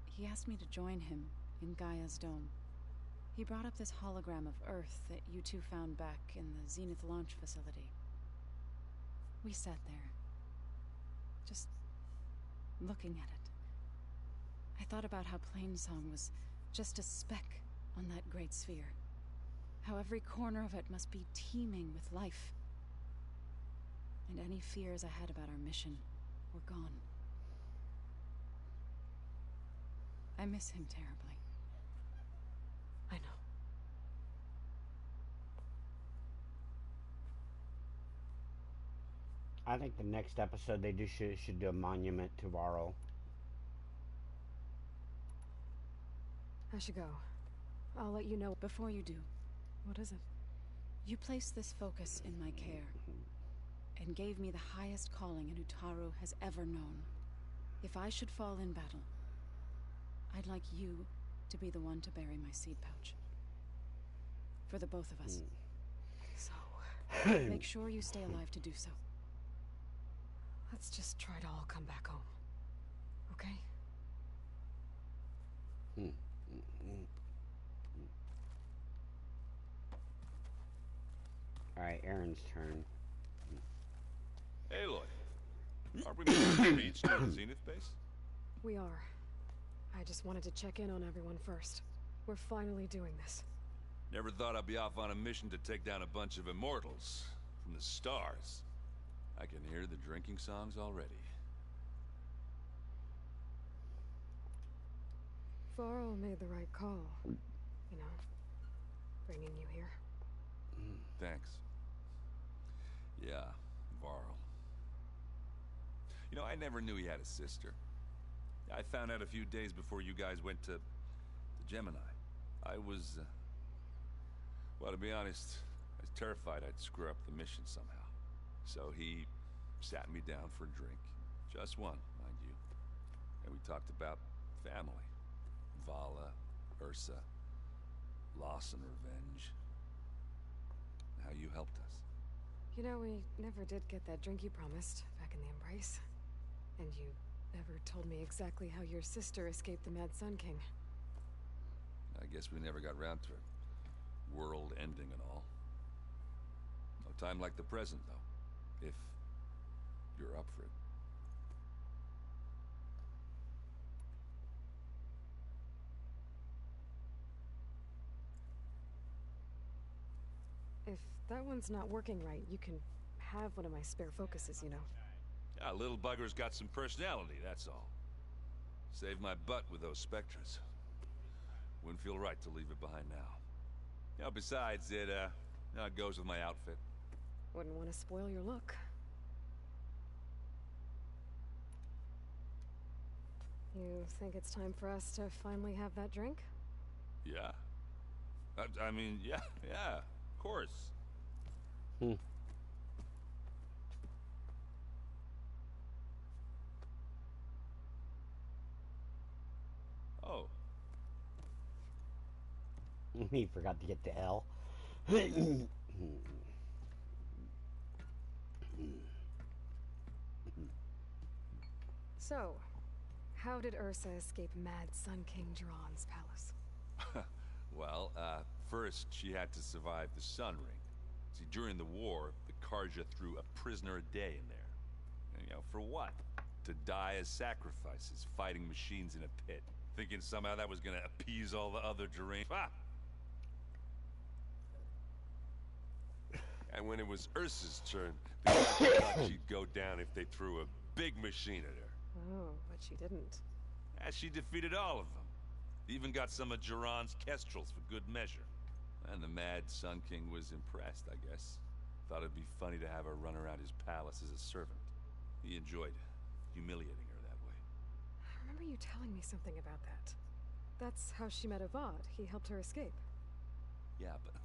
Speaker 8: he asked me to join him in Gaia's dome. He brought up this hologram of Earth that you two found back in the Zenith launch facility. We sat there, just looking at it. I thought about how Plainsong was just a speck on that great sphere. How every corner of it must be teeming with life. And any fears I had about our mission were gone. I miss him terribly.
Speaker 5: I know.
Speaker 1: I think the next episode they should do a monument to Varl.
Speaker 5: I should go. I'll let you know.
Speaker 8: Before you do,
Speaker 5: What is it?
Speaker 8: you placed this focus in my care, and gave me the highest calling an Utaru has ever known. If I should fall in battle, I'd like you to be the one to bury my seed pouch. For the both of us.
Speaker 5: So,
Speaker 8: Make sure you stay alive to do so.
Speaker 5: let's just try to all come back home. Okay?
Speaker 1: Alright, Aaron's turn.
Speaker 2: Aloy, aren't we making speeds to the Zenith base?
Speaker 5: We are. I just wanted to check in on everyone first. We're finally doing this.
Speaker 2: Never thought I'd be off on a mission to take down a bunch of immortals from the stars. I can hear the drinking songs already.
Speaker 5: Varl made the right call. You know, bringing you here.
Speaker 2: Thanks. Yeah, Varl. You know, I never knew he had a sister. I found out a few days before you guys went to Gemini. I was, well, to be honest, I was terrified I'd screw up the mission somehow. So he sat me down for a drink. Just one, mind you. And we talked about family. Vala, Ursa, loss and revenge. How you helped us.
Speaker 5: You know, we never did get that drink you promised back in the Embrace. And you never told me exactly how your sister escaped the Mad Sun King.
Speaker 2: I guess we never got round to it. World ending and all. No time like the present, though. If you're up for it.
Speaker 5: If that one's not working right, you can have one of my spare focuses, you know.
Speaker 2: Yeah, little bugger's got some personality, that's all. Saved my butt with those spectras. Wouldn't feel right to leave it behind now. You know, besides, it goes with my outfit.
Speaker 5: Wouldn't want to spoil your look. You think it's time for us to finally have that drink?
Speaker 2: Yeah. I mean, yeah, of course.
Speaker 1: Hmm.
Speaker 2: Oh.
Speaker 1: He forgot to get the L.
Speaker 5: So, how did Ursa escape Mad Sun King Jiran's palace?
Speaker 2: Well, first she had to survive the Sun Ring. See, during the war, the Karja threw a prisoner a day in there. And, you know, for what? To die as sacrifices, fighting machines in a pit. Thinking somehow that was gonna appease all the other deranged. Ah! And when it was Ursa's turn, the Karja thought she'd go down if they threw a big machine at her.
Speaker 5: Oh, but she didn't.
Speaker 2: And she defeated all of them. Even got some of Jiran's kestrels for good measure. And the Mad Sun King was impressed, I guess. Thought it'd be funny to have her run around his palace as a servant. He enjoyed humiliating her that way.
Speaker 5: I remember you telling me something about that. That's how she met Avad. He helped her escape.
Speaker 2: Yeah, but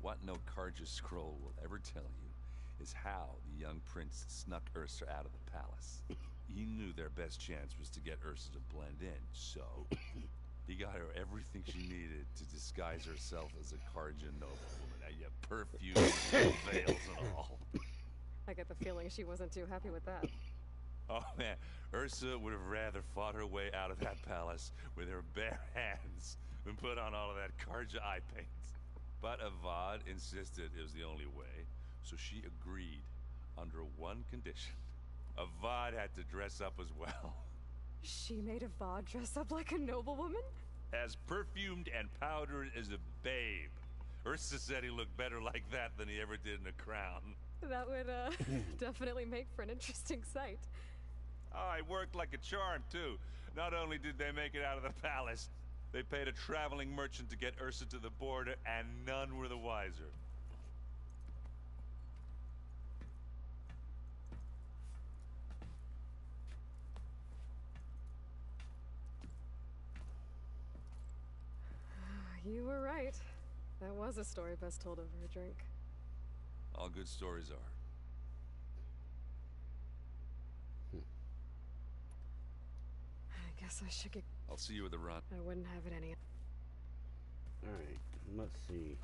Speaker 2: what no Karja scroll will ever tell you is how the young prince snuck Ursa out of the palace. He knew their best chance was to get Ursa to blend in, so he got her everything she needed to disguise herself as a Karja noblewoman. Yeah, perfumes, veils, and all.
Speaker 5: I get the feeling she wasn't too happy with that.
Speaker 2: Oh man, Ursa would have rather fought her way out of that palace with her bare hands than put on all of that Karja eye paint. But Avad insisted it was the only way, so she agreed under one condition. Avad had to dress up as well.
Speaker 5: She made Avad dress up like a noblewoman?
Speaker 2: As perfumed and powdered as a babe. Ursa said he looked better like that than he ever did in a crown.
Speaker 5: That would, definitely make for an interesting sight.
Speaker 2: Oh, it worked like a charm, too. Not only did they make it out of the palace, they paid a traveling merchant to get Ursa to the border, and none were the wiser.
Speaker 5: You were right. That was a story best told over a drink.
Speaker 2: All good stories are.
Speaker 5: I guess I should get...
Speaker 2: I'll see you at the run.
Speaker 5: I wouldn't have it any...
Speaker 1: Alright, let's see.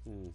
Speaker 1: Hmm.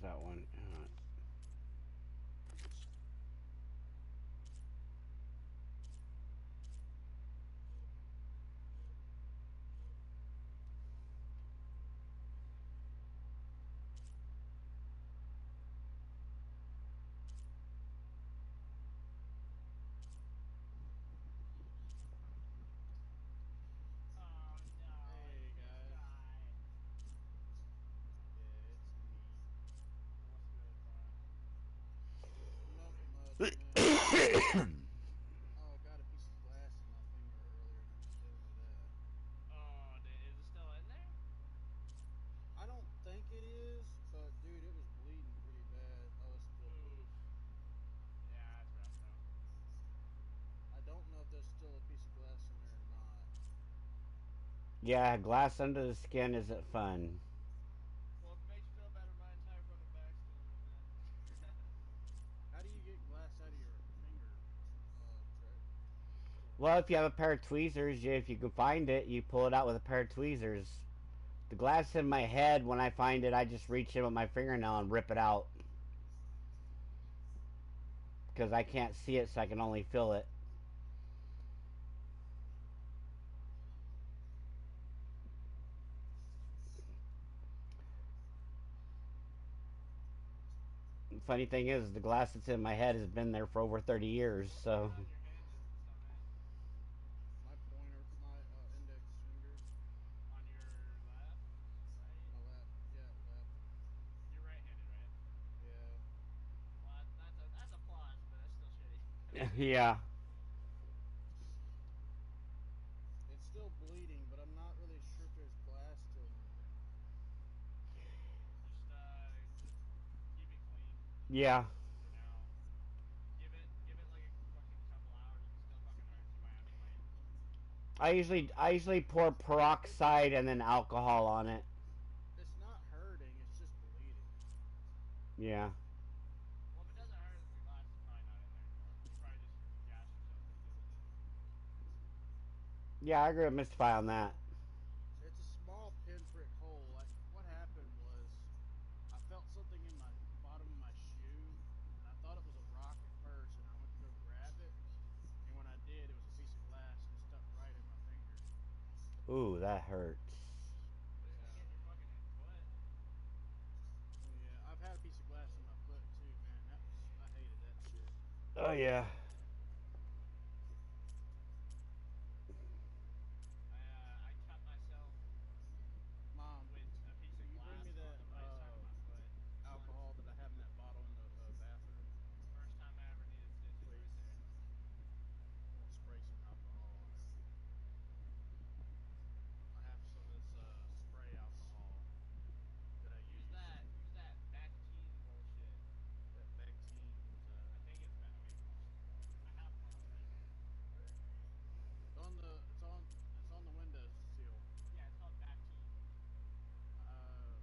Speaker 1: that one?
Speaker 9: Hey guys. Yeah, it's me.
Speaker 10: What's good, Brian?
Speaker 9: Nothing much, man. Oh, got a piece of glass in my finger earlier and I'm dealing with that.
Speaker 10: Oh, is it still in there?
Speaker 9: I don't think it is, but dude, it was bleeding pretty bad. Oh, it's still
Speaker 10: Oof.
Speaker 9: bleeding.
Speaker 10: Yeah, that's rough, bro.
Speaker 9: I don't know if there's still a piece of glass in there or not.
Speaker 1: Yeah, glass under the skin isn't fun.
Speaker 10: Well, if it makes you feel better, my entire fucking back's killing me, man.
Speaker 9: How do you get glass out of your finger, Trek?
Speaker 1: Well, if you have a pair of tweezers, if you can find it, you pull it out with a pair of tweezers. The glass in my head, when I find it, I just reach in with my fingernail and rip it out. Because I can't see it, so I can only feel it. The funny thing is, the glass that's in my head has been there for over 30 years,
Speaker 10: What
Speaker 1: so...
Speaker 10: part on your hand is this on, man?
Speaker 9: My pointer, my index finger.
Speaker 10: On your left? Right?
Speaker 9: My left, yeah, left.
Speaker 10: You're right-handed, right?
Speaker 9: Yeah.
Speaker 10: Well, that's a plus, but that's still shitty.
Speaker 1: yeah.
Speaker 9: It's still bleeding, but I'm not really sure if there's glass still in there.
Speaker 10: Just keep it clean
Speaker 1: Yeah.
Speaker 10: for now. Give it like a fucking couple hours. If it still fucking hurts, you might have to wait.
Speaker 1: I usually pour peroxide and then alcohol on it.
Speaker 9: It's not hurting, it's just bleeding.
Speaker 1: Yeah.
Speaker 10: Well, if it doesn't hurt, then the glass is probably not in there anymore. You probably just gassed yourself pretty good with it.
Speaker 1: Yeah, I agree with Mystify on that.
Speaker 9: It's a small pinprick hole. Like, what happened was I felt something in my bottom of my shoe, and I thought it was a rock at first, and I went to go grab it, and when I did, it was a piece of glass, and it stuck right in my finger.
Speaker 1: Ooh, that hurts.
Speaker 10: At least it didn't get in your fucking foot.
Speaker 9: Yeah, I've had a piece of glass in my foot too, man. I hated that shit.
Speaker 1: Oh, yeah.
Speaker 10: I cut myself
Speaker 9: Mom,
Speaker 10: with a piece
Speaker 9: will
Speaker 10: of
Speaker 9: you bring
Speaker 10: glass
Speaker 9: me
Speaker 10: on
Speaker 9: that
Speaker 10: the right side of my foot once.
Speaker 9: alcohol that I have in that bottle in the bathroom?
Speaker 10: First time I ever needed stitches right
Speaker 9: Please.
Speaker 10: there.
Speaker 9: I'm gonna spray some alcohol on it. I have some of this spray alcohol that I use.
Speaker 10: Use that Bactine bullshit.
Speaker 9: That Bactine, what is that?
Speaker 10: I think it's I have one on right here.
Speaker 9: It's on the window sill.
Speaker 10: Yeah, it's called Bactine.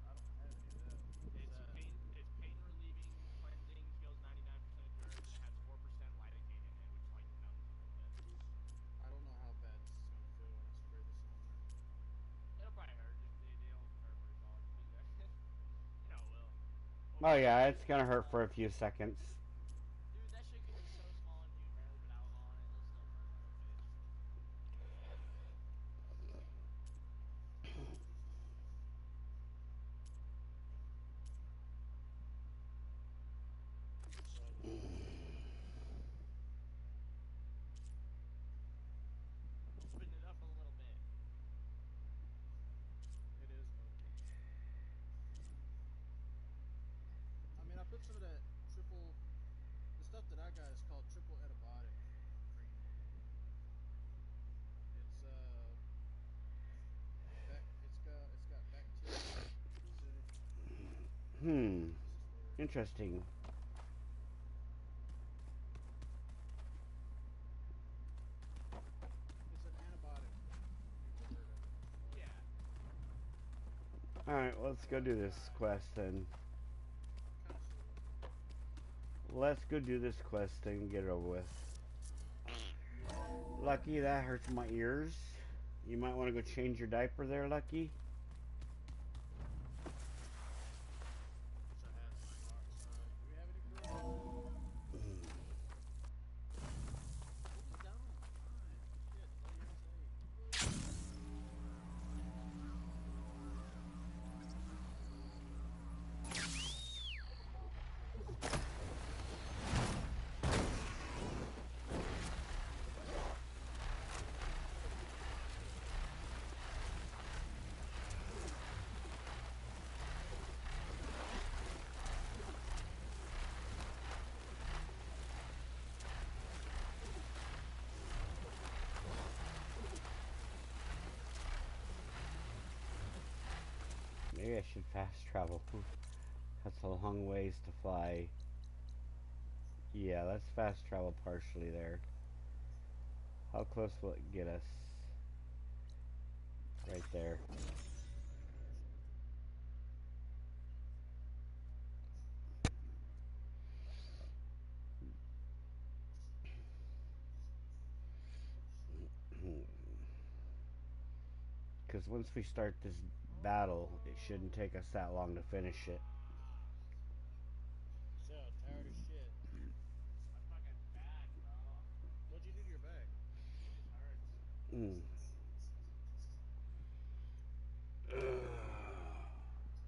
Speaker 9: I don't have any of that. What is that?
Speaker 10: It's pain relieving, cleansing, kills 99% of germs, and it has 4% lidocaine in it, which like numbs a little bit.
Speaker 9: I don't know how bad this is gonna feel when I spray this on there.
Speaker 10: It'll probably hurt. It'll hurt for a solid few seconds. You know it will.
Speaker 1: Oh,
Speaker 10: Over
Speaker 1: yeah,
Speaker 10: over
Speaker 1: it's gonna hurt for a
Speaker 10: alcohol.
Speaker 1: few seconds.
Speaker 10: Dude, that shit can be so small and you can barely put alcohol on it. It'll still burn like a bitch.
Speaker 9: So I just
Speaker 10: Open it up a little bit.
Speaker 9: it is open. I mean, I put some of that triple. The stuff that I got is called triple antibiotic cream. It's it's got bacteria, zenith.
Speaker 1: Hmm.
Speaker 9: This is where
Speaker 1: Interesting.
Speaker 9: it's an antibiotic cream. You've heard of it before.
Speaker 10: Yeah.
Speaker 1: Alright, let's go do this quest then.
Speaker 9: Kind of sort of.
Speaker 1: Let's go do this quest and get it over with. Lucky, that hurts my ears. You might want to go change your diaper there, Lucky.
Speaker 9: Wish I had my
Speaker 1: Maybe I should fast travel. That's a long ways to fly. Yeah, let's fast travel partially there. How close will it get us? Right there. Because once we start this battle, it shouldn't take us that long to finish it.
Speaker 9: So tired as shit.
Speaker 10: My fucking back, bro.
Speaker 9: What'd you do to your back?
Speaker 10: It just hurts.
Speaker 1: Mm.
Speaker 9: Did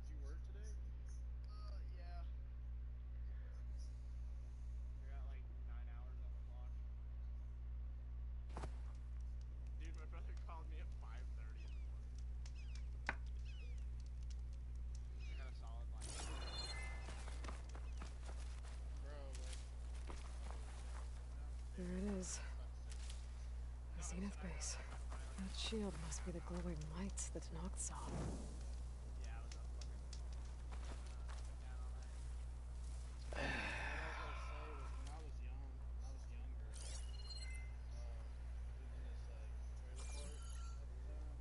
Speaker 9: you work today?
Speaker 10: Yeah. I got like 9 hours on the clock. Dude, my brother called me at 5:30 in the morning. I got a solid like.
Speaker 9: Bro, like,
Speaker 5: There it is. The Zenith base. That shield must be the glowing lights that Noct saw.
Speaker 10: Yeah, I was up fucking down all night.
Speaker 9: what I was gonna say was when I was younger, we lived in this like trailer park at the time,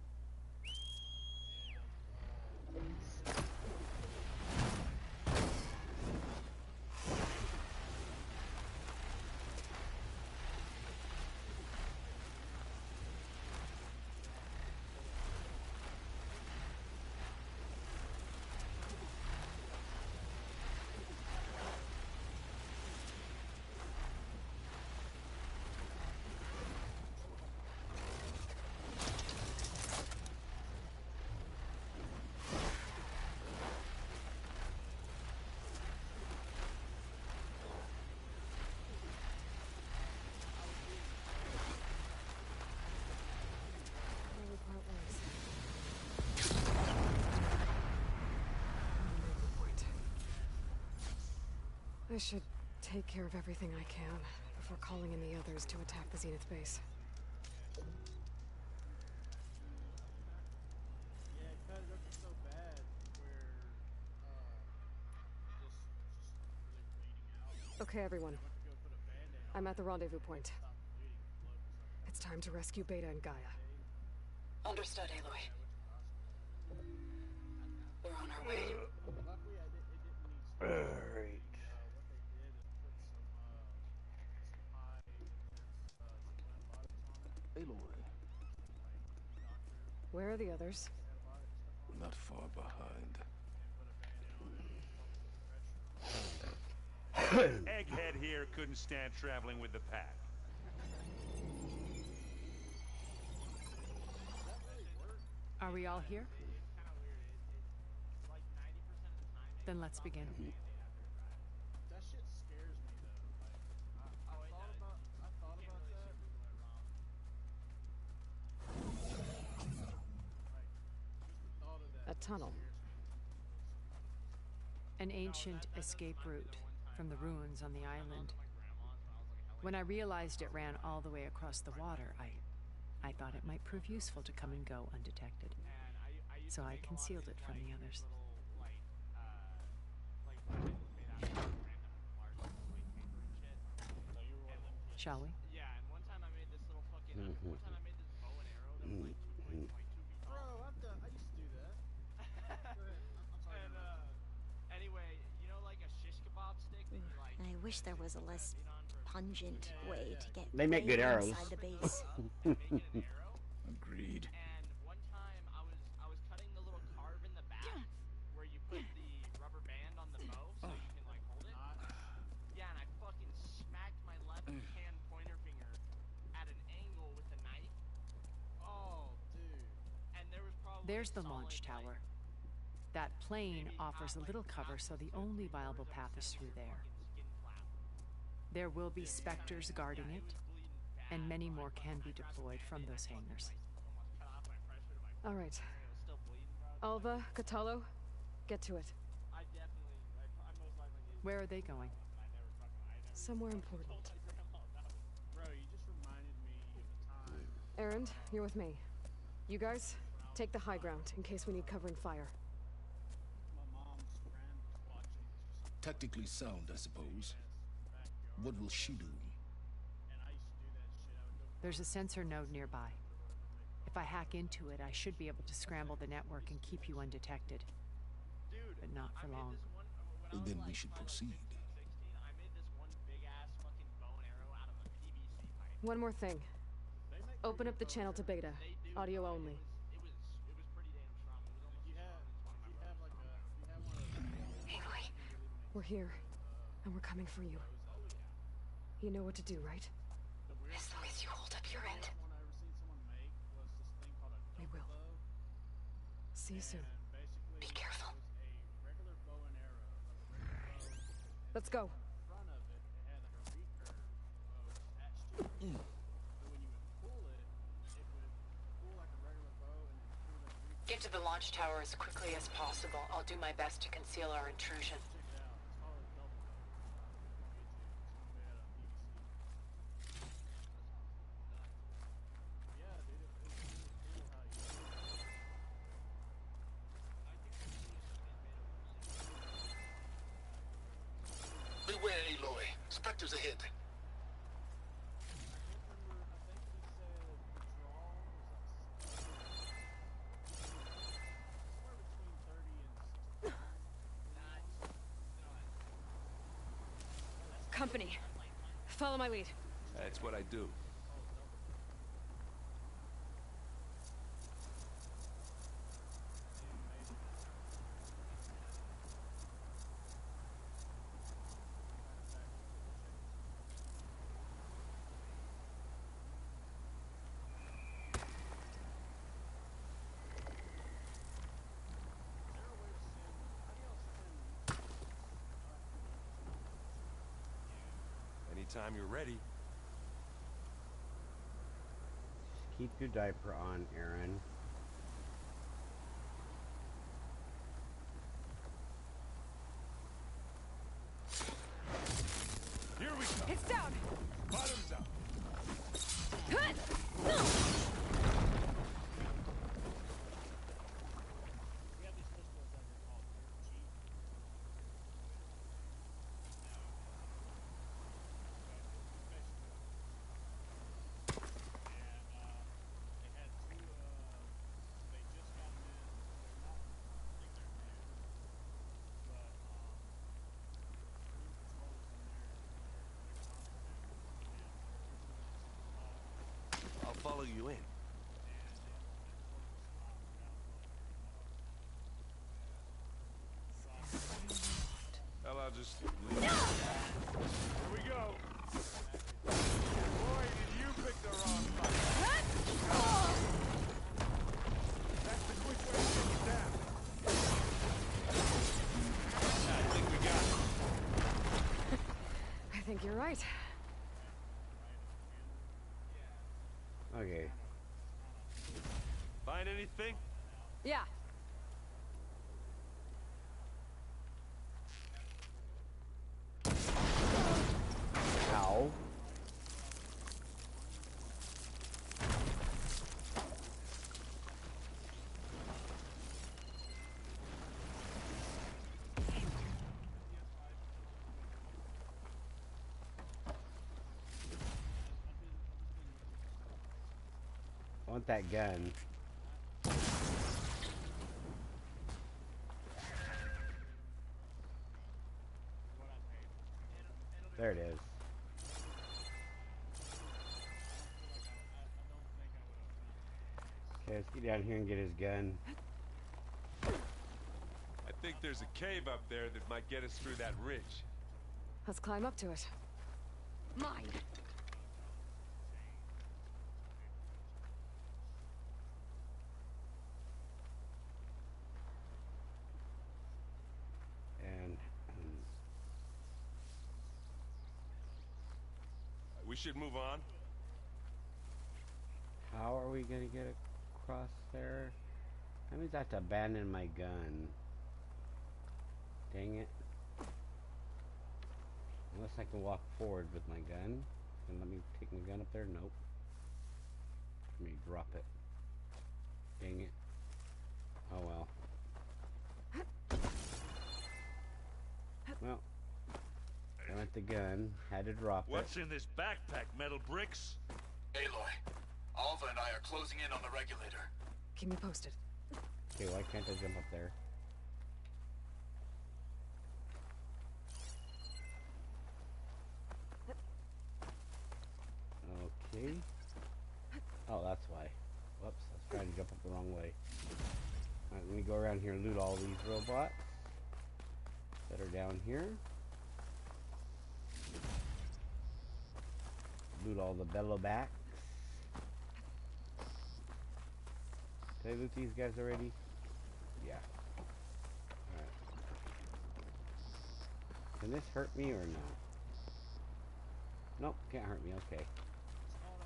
Speaker 5: Where we part ways. Point. I should take care of everything I can before calling in the others to attack the Zenith base.
Speaker 9: yeah, it cut it up so bad where just really bleeding out.
Speaker 5: Okay, everyone.
Speaker 9: I went to go put a band-aid on
Speaker 5: I'm
Speaker 9: it,
Speaker 5: at the rendezvous point.
Speaker 9: stopped bleeding, the blood was like
Speaker 5: It's time to rescue Beta and Gaia.
Speaker 8: Understood, Aloy. We're on our way.
Speaker 9: Luckily, it didn't need
Speaker 1: Alright.
Speaker 9: what they did is put some high intense antibiotics on it.
Speaker 6: Aloy,
Speaker 9: Like doctors
Speaker 5: Where are the others?
Speaker 9: antibiotic stuff on it
Speaker 6: not far behind.
Speaker 9: and put a band-aid on it and pump some pressure on it.
Speaker 11: Egghead here couldn't stand traveling with the pack.
Speaker 9: Does that really work?
Speaker 3: Are we all here?
Speaker 10: It's kind of weird. It's like 90% of the time.
Speaker 3: Then let's begin.
Speaker 9: That shit scares me though. Like I thought about that. Like just the thought of that.
Speaker 5: A tunnel.
Speaker 9: scares me.
Speaker 3: An ancient escape route from the ruins on the island. When I realized it ran all the way across the water, I thought it might prove useful to come and go undetected. So I concealed it from the others. Shall we?
Speaker 10: Yeah, and one time I made this little fucking. One time I made this bow and arrow that was like 2 feet
Speaker 9: Bro,
Speaker 10: tall.
Speaker 9: I used to do that. Go ahead. I'm sorry.
Speaker 10: And anyway, you know, like a shish kebab stick that you like.
Speaker 4: I wish there was a less pungent way to get
Speaker 1: They make good
Speaker 4: Beta
Speaker 1: arrows.
Speaker 4: inside the base.
Speaker 10: And make it an arrow.
Speaker 7: Agreed.
Speaker 10: And one time I was cutting the little carve in the back where you put the rubber band on the bow so you can like hold it. Yeah, and I fucking smacked my left hand pointer finger at an angle with the knife.
Speaker 9: Oh, dude.
Speaker 10: And there was probably
Speaker 3: There's the
Speaker 10: solid,
Speaker 3: launch
Speaker 10: like,
Speaker 3: tower. That plane offers a little cover, so the only viable path is through there.
Speaker 10: fucking skin flap.
Speaker 3: There will be specters guarding it, and many more can be deployed from those hangars.
Speaker 10: Almost cut off my pressure to my
Speaker 5: All right.
Speaker 10: finger. It was still bleeding, bro.
Speaker 5: Alva, Catalo, get to it.
Speaker 10: I definitely, I most likely need.
Speaker 3: Where are they going?
Speaker 10: I never
Speaker 5: Somewhere important.
Speaker 10: told my grandma about it.
Speaker 9: Bro, you just reminded me of the time.
Speaker 5: Erend, you're with me. You guys, take the high ground in case we need cover and fire.
Speaker 6: Tactically sound, I suppose. What will she do?
Speaker 3: There's a sensor node nearby. If I hack into it, I should be able to scramble the network and keep you undetected. But not for long.
Speaker 6: Then we should proceed.
Speaker 10: I made this one big ass fucking bow and arrow out of a PVC pipe.
Speaker 5: One more thing. Open up the channel to beta. Audio only.
Speaker 10: It was pretty damn strong. It was almost as strong as one of my brothers.
Speaker 5: Aloy, we're here, and we're coming for you. You know what to do, right?
Speaker 12: As long as you hold up your end.
Speaker 5: We will. See you soon.
Speaker 12: Be careful.
Speaker 5: Let's go.
Speaker 12: Get to the launch tower as quickly as possible. I'll do my best to conceal our intrusion.
Speaker 6: Beware, Aloy. Spectres ahead.
Speaker 5: Company. Follow my lead.
Speaker 2: That's what I do. Anytime you're ready.
Speaker 1: Keep your diaper on, Aaron.
Speaker 2: Here we go.
Speaker 5: It's down.
Speaker 2: Bottoms up. I'll follow you in. Well, I'll just leave. Here we go. Boy, did you pick the wrong fight. That's the quick way to take it down. I think we got it.
Speaker 5: I think you're right.
Speaker 1: Okay.
Speaker 2: Find anything?
Speaker 5: Yeah.
Speaker 1: Ow. I want that gun. There it is. Okay, let's get down here and get his gun.
Speaker 2: I think there's a cave up there that might get us through that ridge.
Speaker 5: Let's climb up to it. Mine.
Speaker 1: And
Speaker 2: We should move on.
Speaker 1: how are we gonna get across there? That means I have to abandon my gun. Dang it. Unless I can walk forward with my gun. And let me take my gun up there? Nope. Let me drop it. Dang it. Oh well. Well, Went the gun. Had to drop
Speaker 11: What's
Speaker 1: it.
Speaker 11: in this backpack? Metal bricks?
Speaker 13: Aloy, Alva and I are closing in on the regulator.
Speaker 5: Keep me posted.
Speaker 1: Okay, why can't I jump up there? Okay. Oh, that's why. Whoops, I was trying to jump up the wrong way. Alright, let me go around here and loot all these robots that are down here. Loot all the bellowbacks. Did I loot these guys already? Yeah. Alright. Can this hurt me or no? Nope, can't hurt me, okay.
Speaker 9: It's called a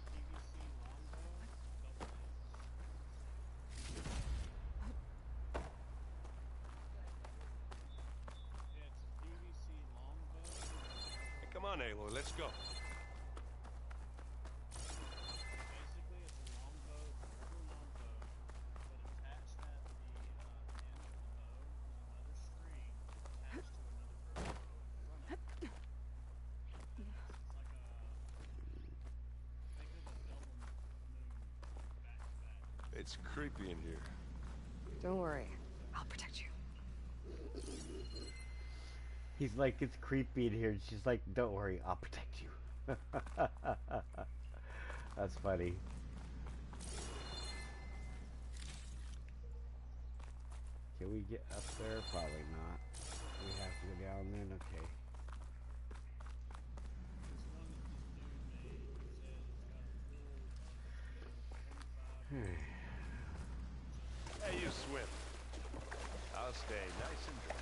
Speaker 9: PVC longbow. Yeah, it's a PVC longbow.
Speaker 11: Hey, come on, Aloy, let's go.
Speaker 9: Basically, it's a longbow, it's a rubber longbow, but attached at the end of the bow is another string attached to another bow in front of it. It's like a, think of a double moon back to back.
Speaker 11: It's creepy in here.
Speaker 5: Don't worry. I'll protect you.
Speaker 1: He's like, it's creepy in here. She's like, don't worry, I'll protect you. That's funny. Can we get up there? Probably not. We have to go down then? Okay.
Speaker 11: Hey, you swim. I'll stay nice and dry.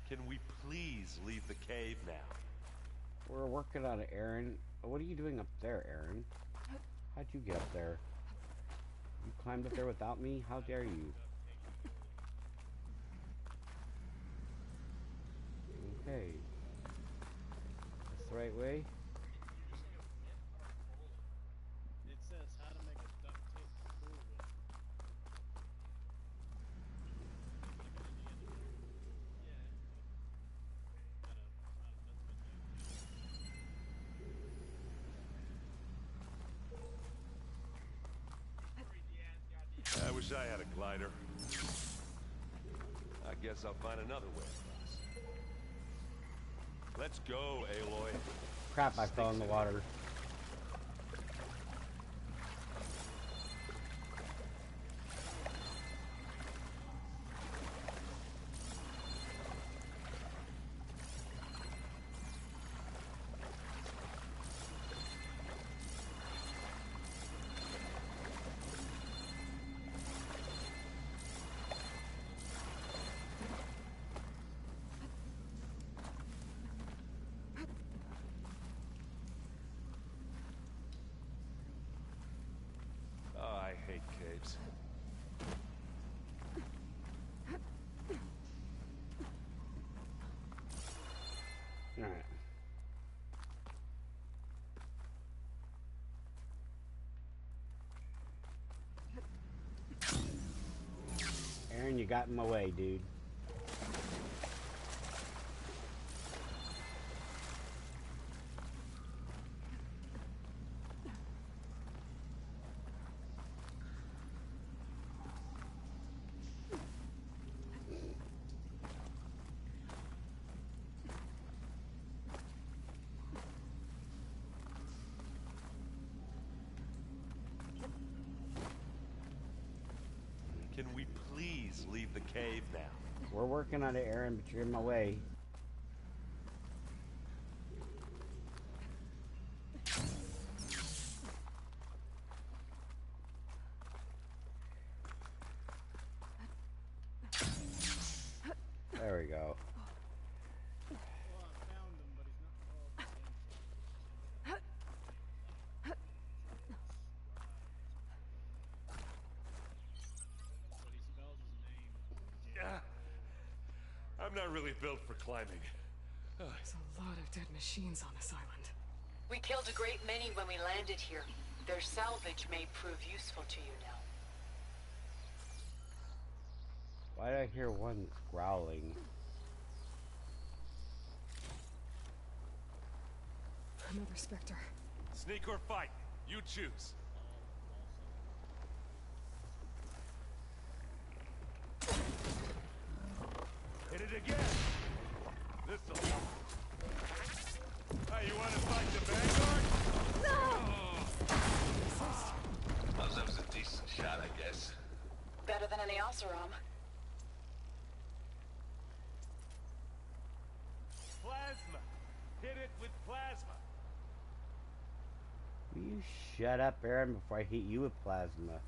Speaker 11: Can we please leave the cave now?
Speaker 1: We're working on it, Aaron. What are you doing up there, Aaron? How'd you get up there? You climbed up there without me? How dare you? Okay. That's the right way?
Speaker 9: It says how to make a duct tape pool whip.
Speaker 11: I wish I had a glider. I guess I'll find another way across. Let's go, Aloy.
Speaker 1: Crap, I fell in the water.
Speaker 11: Oh, I hate caves.
Speaker 1: Alright. Aaron, you got in my way, dude.
Speaker 11: Can we please leave the cave now?
Speaker 1: We're working on it, Aaron, but you're in my way. There we go.
Speaker 9: Well, I found him, but he's not called the same thing. But he spells his name.
Speaker 11: I'm not really built for climbing.
Speaker 5: There's a lot of dead machines on this island.
Speaker 12: We killed a great many when we landed here. Their salvage may prove useful to you now.
Speaker 1: Why did I hear one growling?
Speaker 5: Another Spectre.
Speaker 2: Sneak or fight, you choose. Hit it again. This'll help. Hey, you want to fight the Vanguard?
Speaker 13: That was a decent shot, I guess.
Speaker 12: Better than any Oseram.
Speaker 2: Plasma. Hit it with plasma.
Speaker 1: Will you shut up, Aaron, before I hit you with plasma?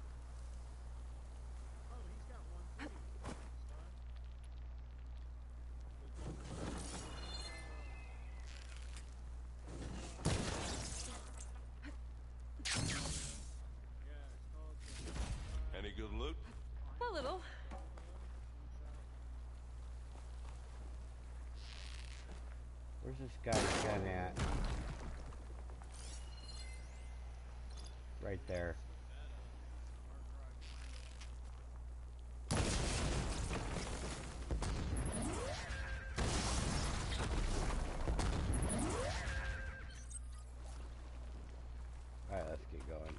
Speaker 9: Oh, he's got one too.
Speaker 2: Any good loot?
Speaker 5: A little.
Speaker 1: Where's this guy's gun at? Right there. Alright, let's get going.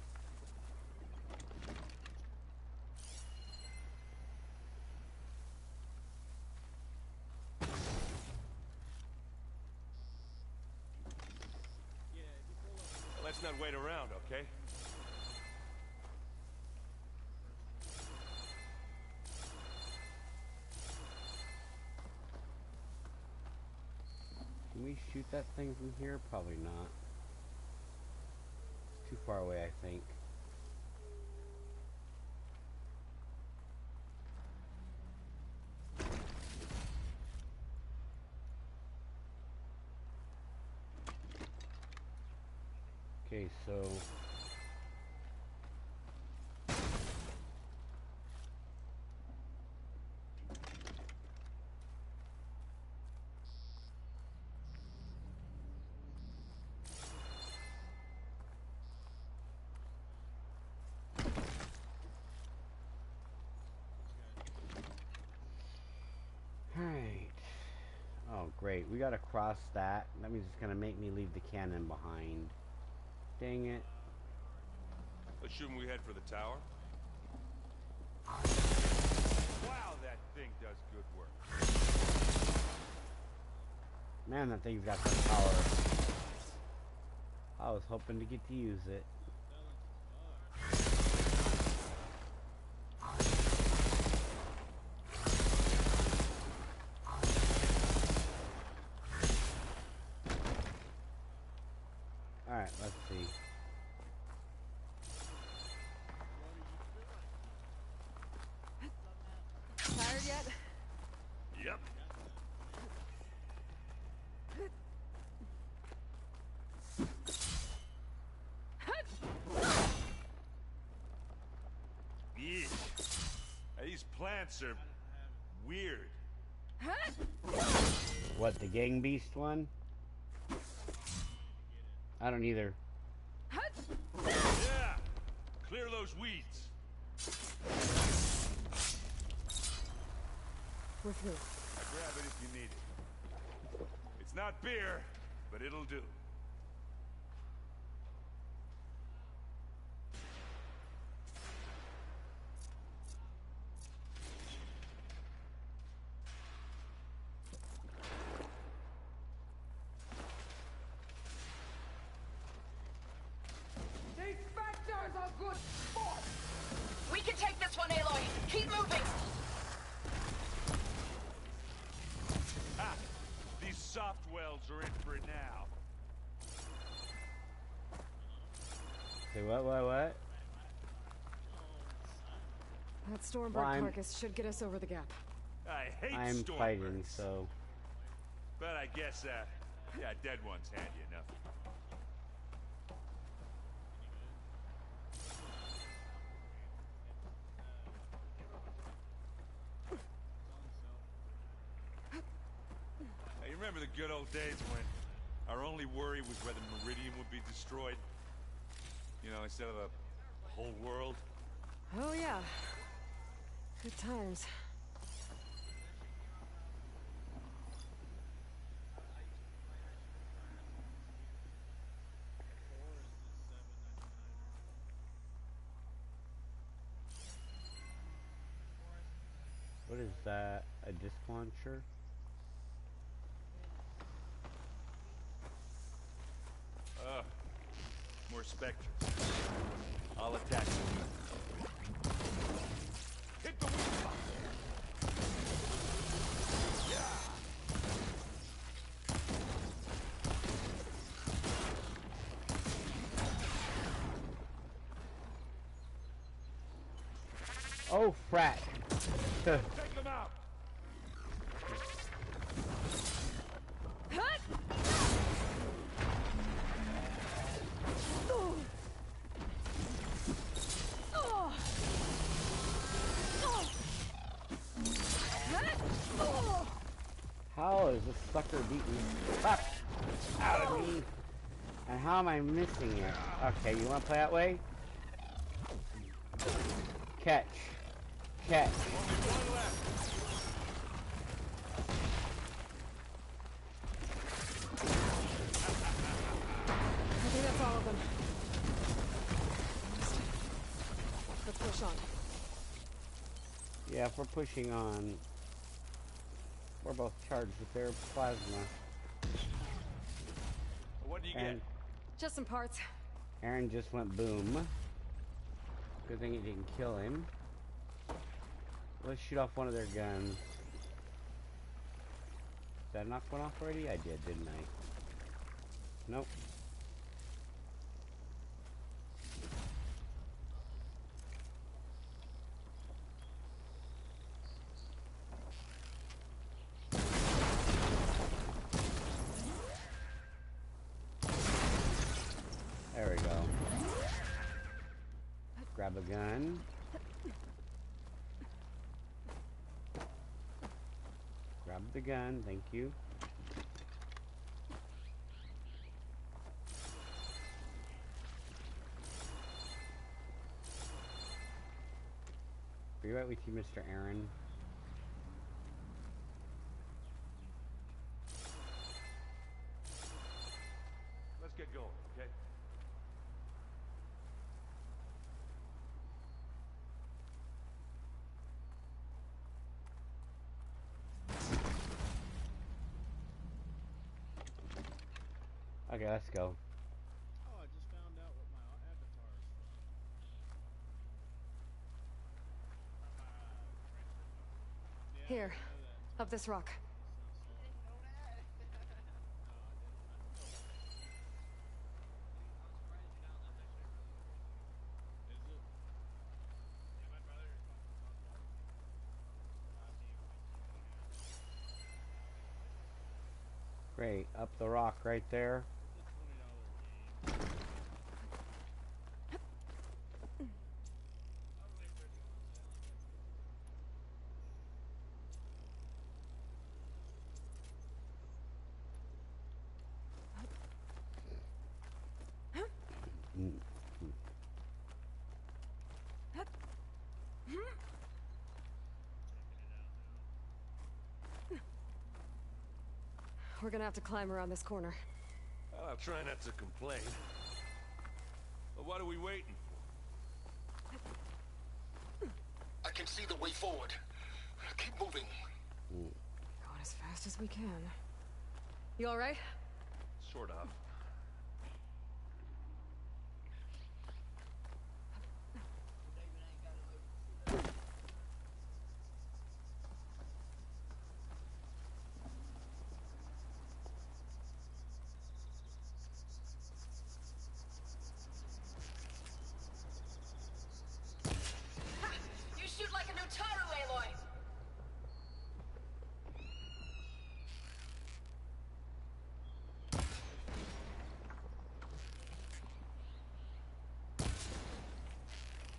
Speaker 2: Let's not wait around, okay?
Speaker 1: Can we shoot that thing from here? Probably not. It's too far away, I think. Okay, so... Alright. Oh, great. We gotta cross that. That means it's gonna make me leave the cannon behind. Dang it.
Speaker 2: Shouldn't we head for the tower? Wow, that thing does good work.
Speaker 1: Man, that thing's got some power. I was hoping to get to use it. Alright, let's see.
Speaker 5: Tired yet?
Speaker 2: Yep. Yeah. These plants are weird.
Speaker 1: What, the gang beast one? I don't either.
Speaker 2: Yeah. Clear those weeds.
Speaker 5: With who?
Speaker 2: Grab it if you need it. It's not beer, but it'll do.
Speaker 14: These Spectres are good sport!
Speaker 12: We can take this one, Aloy. Keep moving.
Speaker 2: Ha! These soft wells are in for it now.
Speaker 1: Say what?
Speaker 5: That Stormbird
Speaker 1: Well,
Speaker 5: carcass should get us over the gap.
Speaker 2: I hate
Speaker 1: I'm
Speaker 2: stormbirds.
Speaker 1: fighting, so...
Speaker 2: But I guess, yeah, dead ones handy enough. Hey, you remember Remember the good old days when our only worry was whether Meridian would be destroyed? You know, instead of the whole world?
Speaker 5: Oh, yeah. Good times.
Speaker 1: What is that? A disc launcher?
Speaker 2: More specters. I'll attack you. Hit the weak spot.
Speaker 1: Oh, frat.
Speaker 2: Take them out.
Speaker 1: How is this sucker beating the fuck out of me? And how am I missing it? Okay, you want to play that way? Catch. Catch.
Speaker 5: I think that's all of them. Let's push on.
Speaker 1: Yeah, if we're pushing on, we're both charged with their plasma.
Speaker 2: What do you
Speaker 1: And
Speaker 2: get?
Speaker 5: Just some parts.
Speaker 1: Aaron just went boom. Good thing it didn't kill him. Let's shoot off one of their guns. Did I knock one off already? I did, didn't I? Nope. There we go. Grab a gun. Grab the gun, thank you. Be right with you, Mr. Aaron.
Speaker 2: Let's get going, okay?
Speaker 1: Okay, let's go.
Speaker 9: Oh, I just found out what my avatar is from. Yeah,
Speaker 5: Here,
Speaker 9: I know that.
Speaker 5: up this rock.
Speaker 9: Is it? Yeah, my brother is talking about
Speaker 1: Great, up the rock right there.
Speaker 9: it's a $20 game.
Speaker 1: Mm.
Speaker 5: We're gonna have to climb around this corner.
Speaker 11: Well, I'll try not to complain.
Speaker 2: But what are we waiting for?
Speaker 6: I can see the way forward. Keep moving.
Speaker 5: Going as fast as we can. You alright?
Speaker 11: Sort of.
Speaker 12: You shoot like a new Taru, Aloy!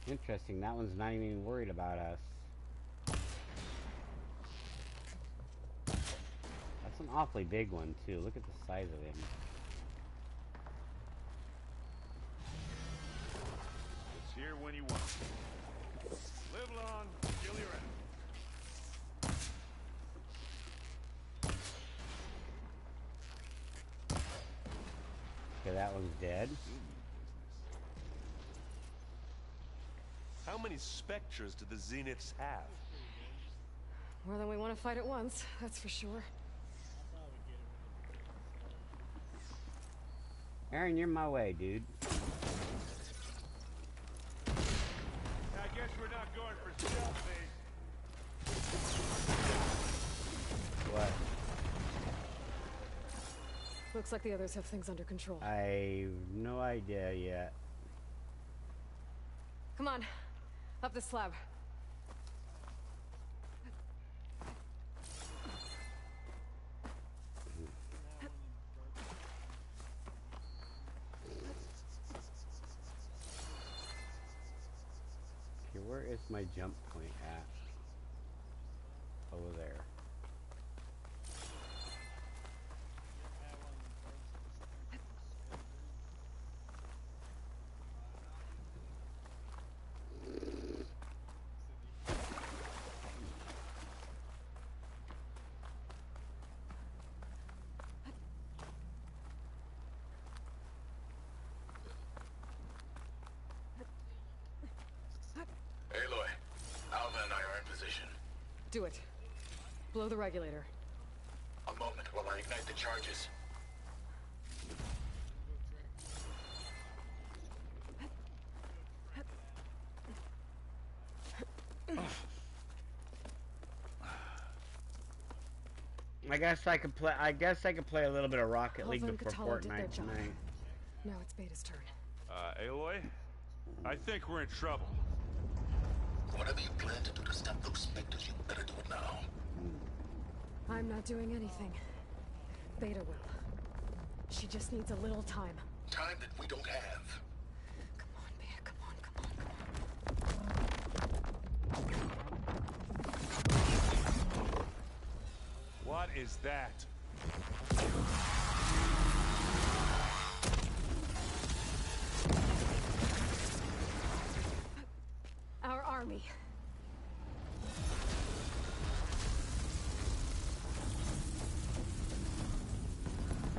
Speaker 1: Interesting, that one's not even worried about us. That's some an awfully big one, too. Look at the size of him.
Speaker 11: It's here when you want it. Live long, kill your enemy.
Speaker 1: Okay, that one's dead.
Speaker 11: How many specters do the zeniths have?
Speaker 5: More than we want to fight at once, that's for sure.
Speaker 1: Aaron, you're my way, dude.
Speaker 11: I guess we're not going for stealth phase.
Speaker 1: What?
Speaker 5: Looks like the others have things under control.
Speaker 1: I've no idea yet.
Speaker 5: Come on, up the slab.
Speaker 1: Okay, where is my jump point at? Over there.
Speaker 13: Aloy, Alva and I are in position.
Speaker 5: Do it. Blow the regulator.
Speaker 13: A moment while I ignite the charges.
Speaker 1: I guess I could play. I guess I could play a little bit of Rocket League
Speaker 5: Alva and
Speaker 1: before
Speaker 5: Katala did their
Speaker 1: Fortnite
Speaker 5: job.
Speaker 1: tonight.
Speaker 5: Now it's Beta's turn.
Speaker 11: Aloy? I think we're in trouble.
Speaker 6: Whatever you plan to do to stop those specters, you better do it now.
Speaker 5: I'm not doing anything. Beta will. She just needs a little time.
Speaker 6: Time that we don't have.
Speaker 5: Come on, Beta, come on, come on, come on.
Speaker 11: What is that?
Speaker 5: Our army.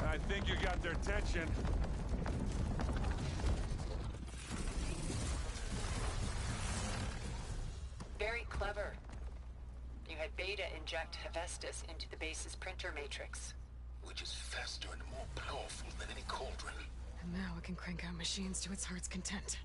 Speaker 11: I think you got their attention.
Speaker 12: Very clever. You had Beta inject Hephaestus into the base's printer matrix.
Speaker 6: Which is faster and more powerful than any cauldron.
Speaker 5: And now it can crank out machines to its heart's content.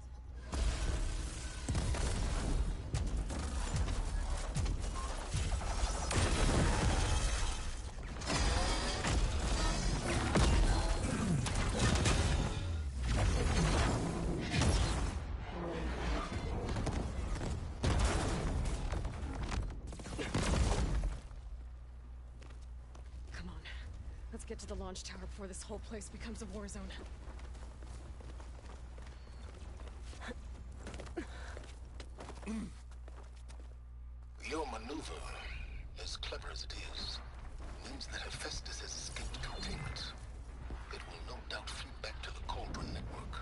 Speaker 5: Let's get to the launch tower before this whole place becomes a war zone.
Speaker 6: Your maneuver, as clever as it is, means that Hephaestus has escaped containment. It will no doubt flee back to the Cauldron network.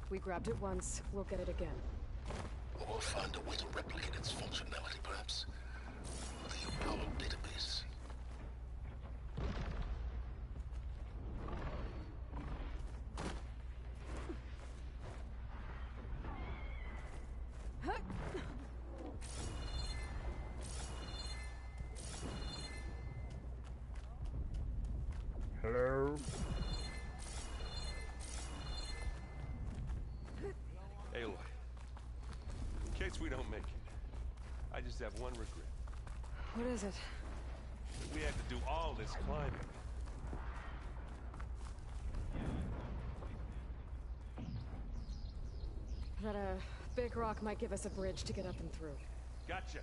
Speaker 5: We grabbed it once, we'll get it again.
Speaker 6: Or find a way to replicate its functionality, perhaps. The Apollo database.
Speaker 1: Hello?
Speaker 11: Aloy, in case we don't make it, I just have one regret.
Speaker 5: What is it?
Speaker 11: We had to do all this climbing.
Speaker 5: That a big rock might give us a bridge to get up and through.
Speaker 11: Gotcha.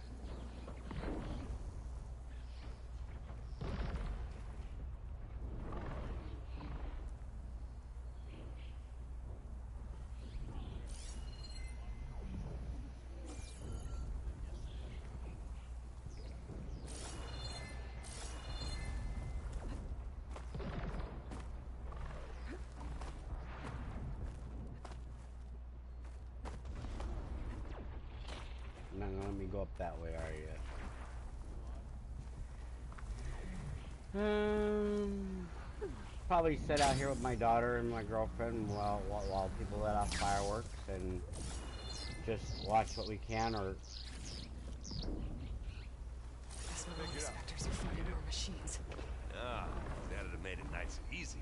Speaker 1: go up that way, are you? Probably sit out here with my daughter and my girlfriend while people let off fireworks and just watch what we can, or...
Speaker 5: Guess not all the specters are fighting our machines.
Speaker 11: Ah, that'd have made it nice and easy.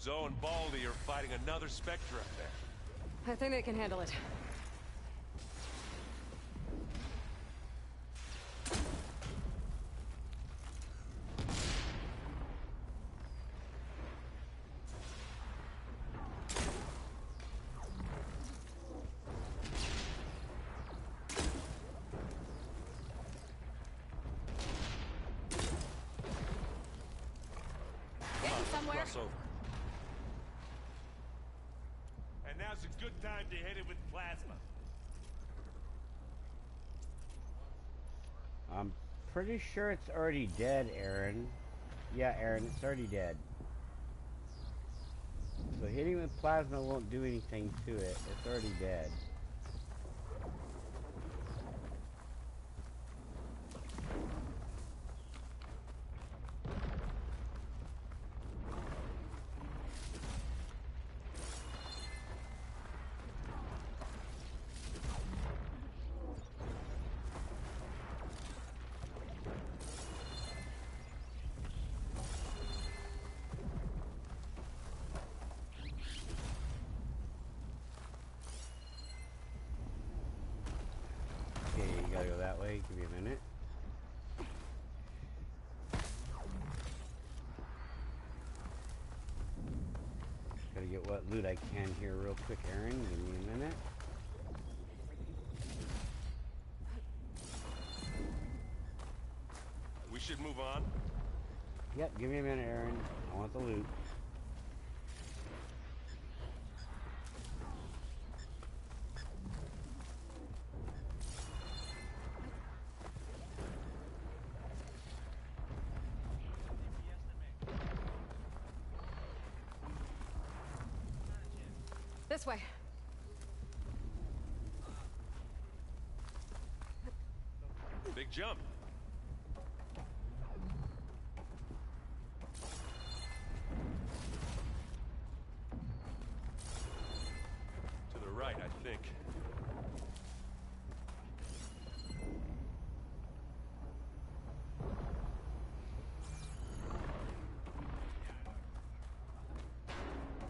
Speaker 11: Zoe and Baldy are fighting another Spectre up there.
Speaker 5: I think they can handle it.
Speaker 11: Cross over. And now's a good time to hit it with plasma.
Speaker 1: I'm pretty sure it's already dead, Aaron. Yeah, Aaron, it's already dead. So hitting with plasma won't do anything to it. It's already dead. Gotta go that way. Give me a minute. Gotta get what loot I can here real quick, Aaron. Give me a minute.
Speaker 11: We should move on.
Speaker 1: Yep, give me a minute, Aaron. I want the loot.
Speaker 5: This way.
Speaker 11: Big jump. To the right, I think.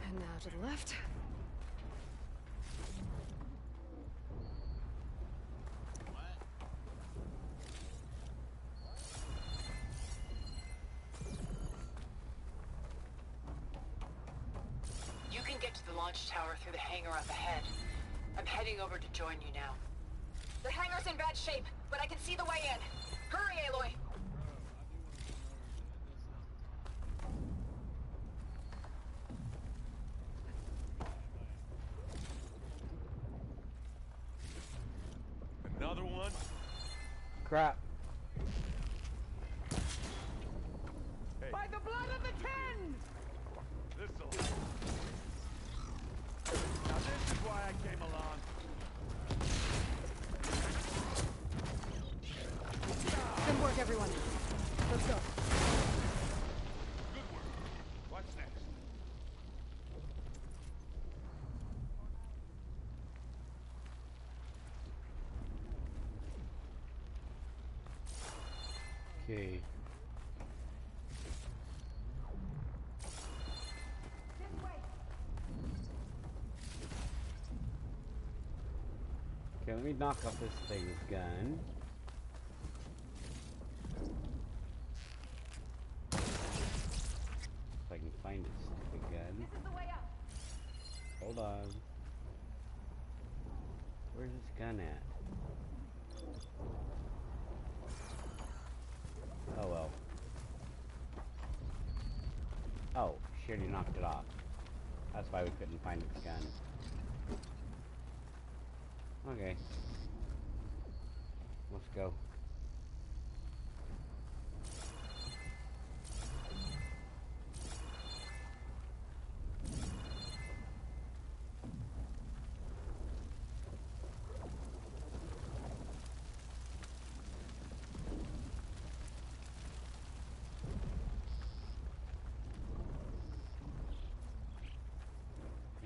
Speaker 5: And now to the left.
Speaker 12: Get to the launch tower through the hangar up ahead. I'm heading over to join you now.
Speaker 14: The hangar's in bad shape, but I can see the way in. Hurry, Aloy!
Speaker 11: Another one?
Speaker 1: Crap.
Speaker 11: Hey.
Speaker 14: By the blood of the Ten!
Speaker 11: This'll...
Speaker 9: Now this is why I came along.
Speaker 5: Good work, everyone. Let's go.
Speaker 11: Good work. What's next?
Speaker 1: Okay. Okay, let me knock off this thing's gun. If I can find its stupid gun.
Speaker 14: This is the way up.
Speaker 1: Hold on. Where's this gun at? she already knocked it off. That's why we couldn't find its gun. Okay. Let's go.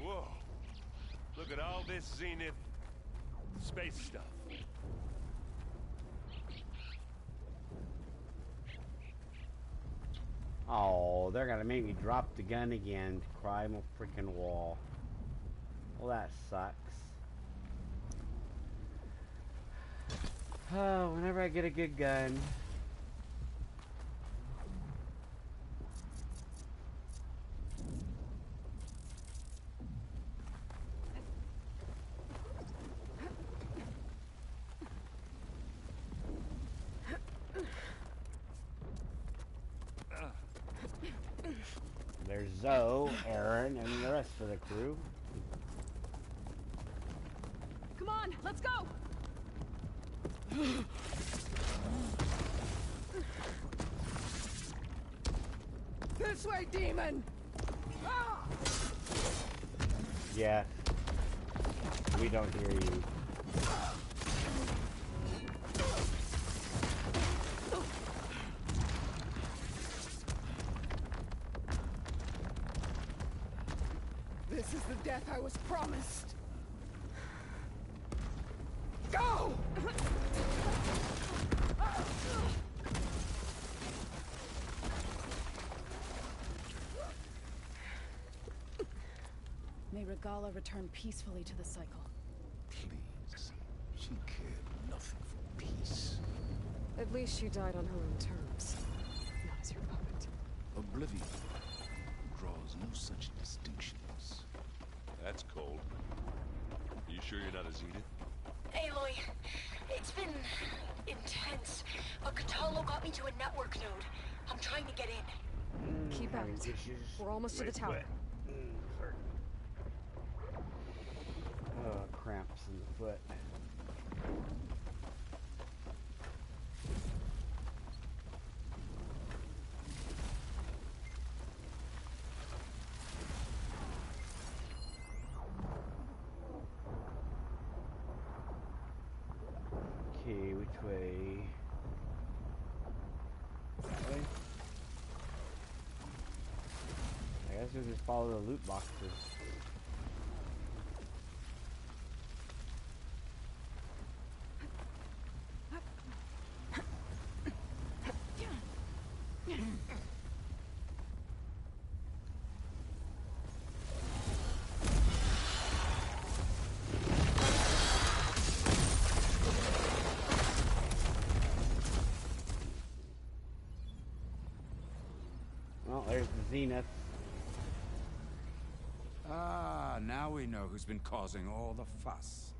Speaker 11: Whoa. Look at all this zenith space stuff.
Speaker 1: Oh, they're gonna make me drop the gun again to climb a freaking wall. Well, that sucks. Oh, whenever I get a good gun. There's Zoe, Aaron, and the rest of the crew.
Speaker 5: Come on, let's go! This way, demon!
Speaker 1: Yeah. We don't hear you.
Speaker 5: This is the death I was promised. Go!
Speaker 8: May Regala return peacefully to the cycle.
Speaker 6: Please. She cared nothing for peace.
Speaker 5: At least she died on her own terms, not as your puppet.
Speaker 6: Oblivion draws no such distinctions.
Speaker 11: That's cold. You sure you're not a zenith?
Speaker 14: Aloy, it's been intense, but Catalo got me to a network node. I'm trying to get in.
Speaker 5: Keep out. We're almost to the tower.
Speaker 1: Oh, cramps in the foot. Okay, which way? That way? I guess we'll just follow the loot boxes. Well, there's the zenith.
Speaker 15: Ah, now we know who's been causing all the fuss.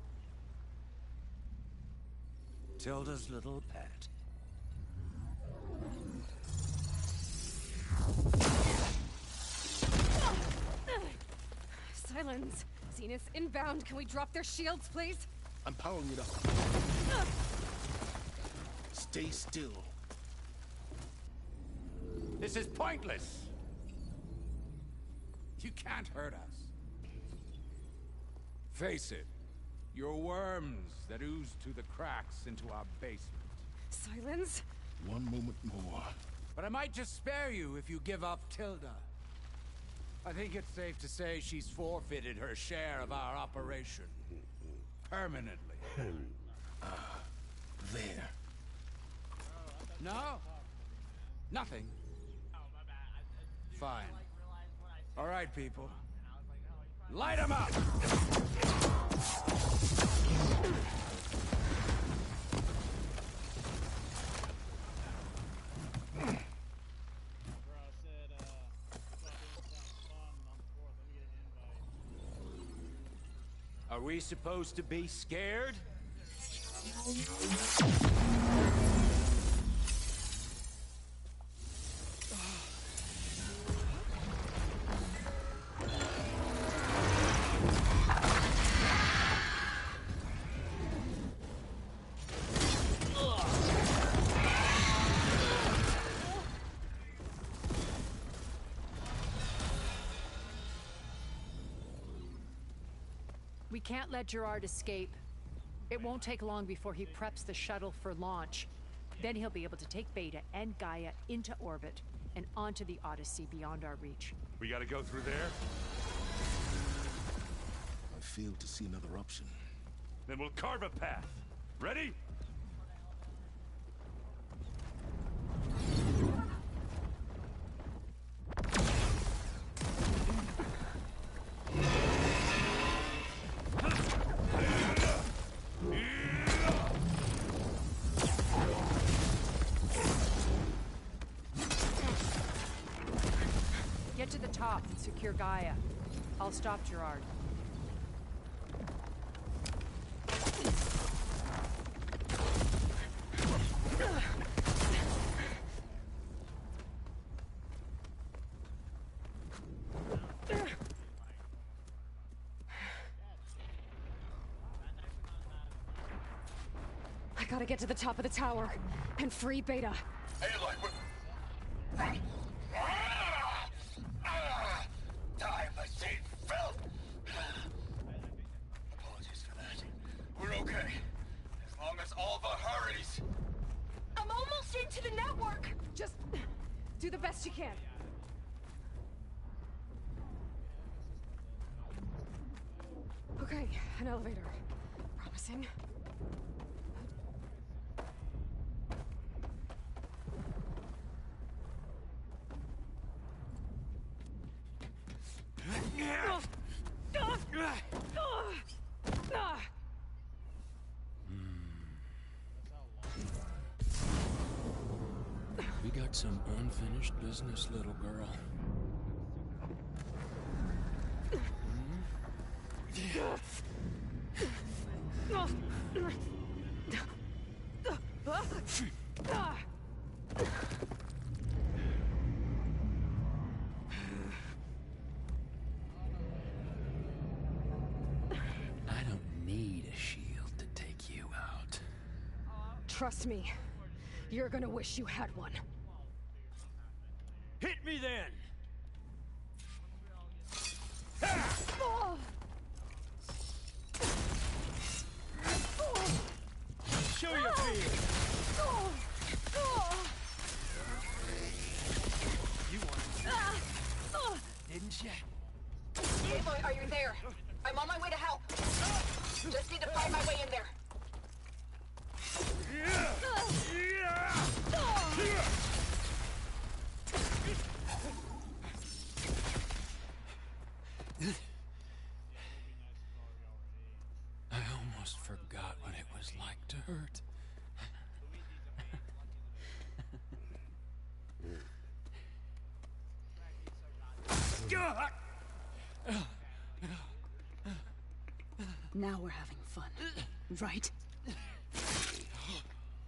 Speaker 15: Tilda's little pet.
Speaker 5: Silence! Zenith inbound. Can we drop their shields, please?
Speaker 6: I'm powering it up. Stay still.
Speaker 15: This is pointless! You can't hurt us. Face it, you're worms that ooze through the cracks into our basement.
Speaker 5: Silence?
Speaker 6: One moment more.
Speaker 15: But I might just spare you if you give up Tilda. I think it's safe to say she's forfeited her share of our operation. Permanently.
Speaker 6: There.
Speaker 15: No? Nothing? Fine. All right, people. Light 'em up! Are we supposed to be scared?
Speaker 3: We can't let Gerard escape. It won't take long before he preps the shuttle for launch. Then he'll be able to take Beta and Gaia into orbit and onto the Odyssey beyond our reach.
Speaker 11: We gotta go through there?
Speaker 6: I fail to see another option.
Speaker 11: Then we'll carve a path. Ready?
Speaker 3: Get to the top and secure Gaia. I'll stop Gerard.
Speaker 5: I gotta get to the top of the tower and free Beta.
Speaker 13: Aloy, what? Die, my seed filth! Apologies for that. We're okay. As long as Alva hurries.
Speaker 14: I'm almost into the network!
Speaker 5: Just do the best you can. Okay, an elevator. Promising.
Speaker 16: We got some unfinished business, little girl. I don't need a shield to take you out.
Speaker 5: Trust me, you're gonna wish you had one.
Speaker 15: Hit me then! Show your fear! You wanted didn't you?
Speaker 14: Aloy, are you there? I'm on my way to help. Just need to find my way in there.
Speaker 16: I almost forgot what it was like to hurt.
Speaker 8: Now we're having fun, right?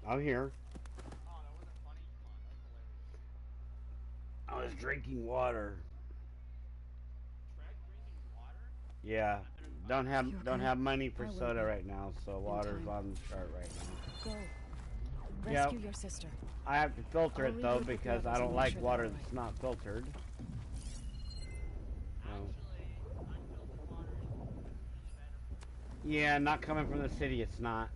Speaker 1: I'm here. I was drinking water. Yeah, don't have money for soda right now, so water's on the chart right now.
Speaker 8: Go. Rescue your sister.
Speaker 1: I have to filter
Speaker 8: I'll
Speaker 1: it though
Speaker 8: regroup with the
Speaker 1: because I
Speaker 8: others
Speaker 1: don't
Speaker 8: and make
Speaker 1: like
Speaker 8: sure
Speaker 1: water
Speaker 8: they're
Speaker 1: that's not filtered. Yeah, not coming from the city, it's not.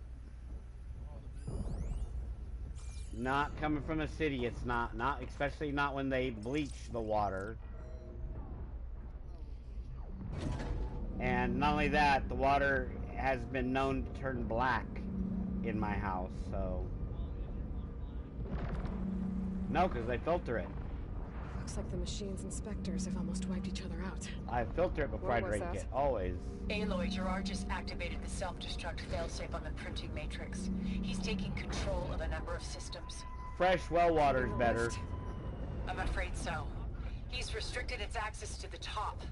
Speaker 1: Not coming from the city, it's not. Not especially not when they bleach the water. And not only that, the water has been known to turn black in my house, so... No, because they filter it.
Speaker 5: Looks like the machine's inspectors have almost wiped each other out.
Speaker 1: I filter it before I drink it, always.
Speaker 12: Aloy, Gerard just activated the self-destruct failsafe on the printing matrix. He's taking control of a number of systems.
Speaker 1: Fresh well water's better.
Speaker 12: I'm afraid so. He's restricted its access to the top.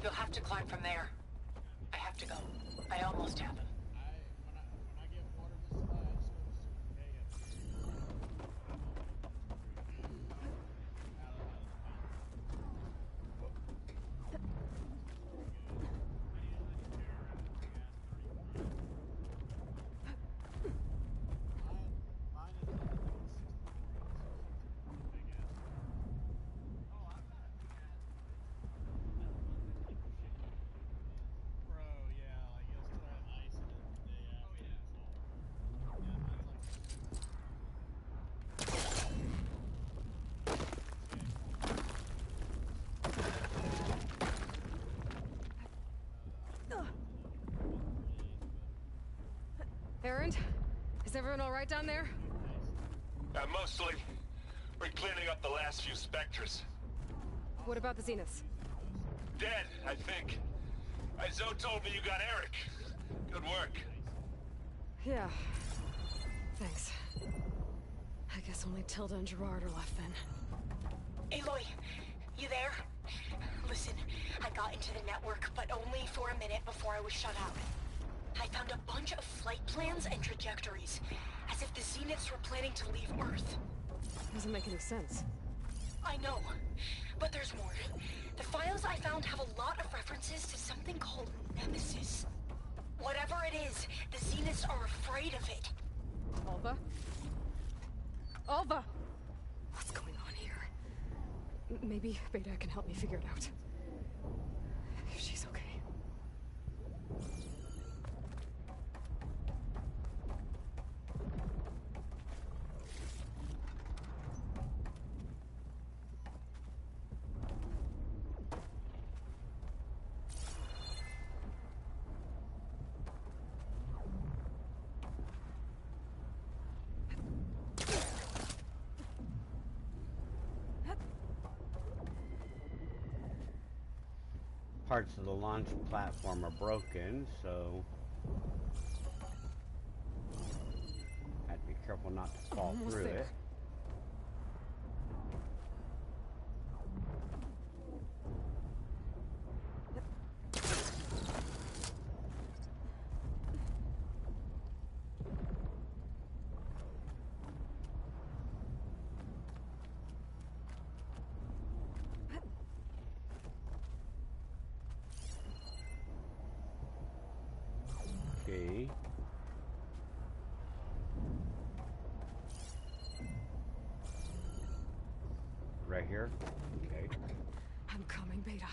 Speaker 12: You'll have to climb from there. I have to go. I almost have him.
Speaker 5: Errand? Is everyone all right down there?
Speaker 13: Mostly. We're cleaning up the last few specters.
Speaker 5: What about the zeniths?
Speaker 13: Dead, I think. Zoe told me you got Eric. Good work.
Speaker 5: Yeah. Thanks. I guess only Tilda and Gerard are left then.
Speaker 14: Aloy, you there? Listen, I got into the network, but only for a minute before I was shut out. I found a bunch of flight plans and trajectories, as if the zeniths were planning to leave Earth.
Speaker 5: Doesn't make any sense.
Speaker 14: I know, but there's more. The files I found have a lot of references to something called Nemesis. Whatever it is, the zeniths are afraid of it.
Speaker 5: Alva? Alva! What's going on here? Maybe Beta can help me figure it out. If she's okay.
Speaker 1: Parts of the launch platform are broken, so I have to be careful not to fall through it. Okay. Right here? Okay.
Speaker 5: I'm coming, Beta.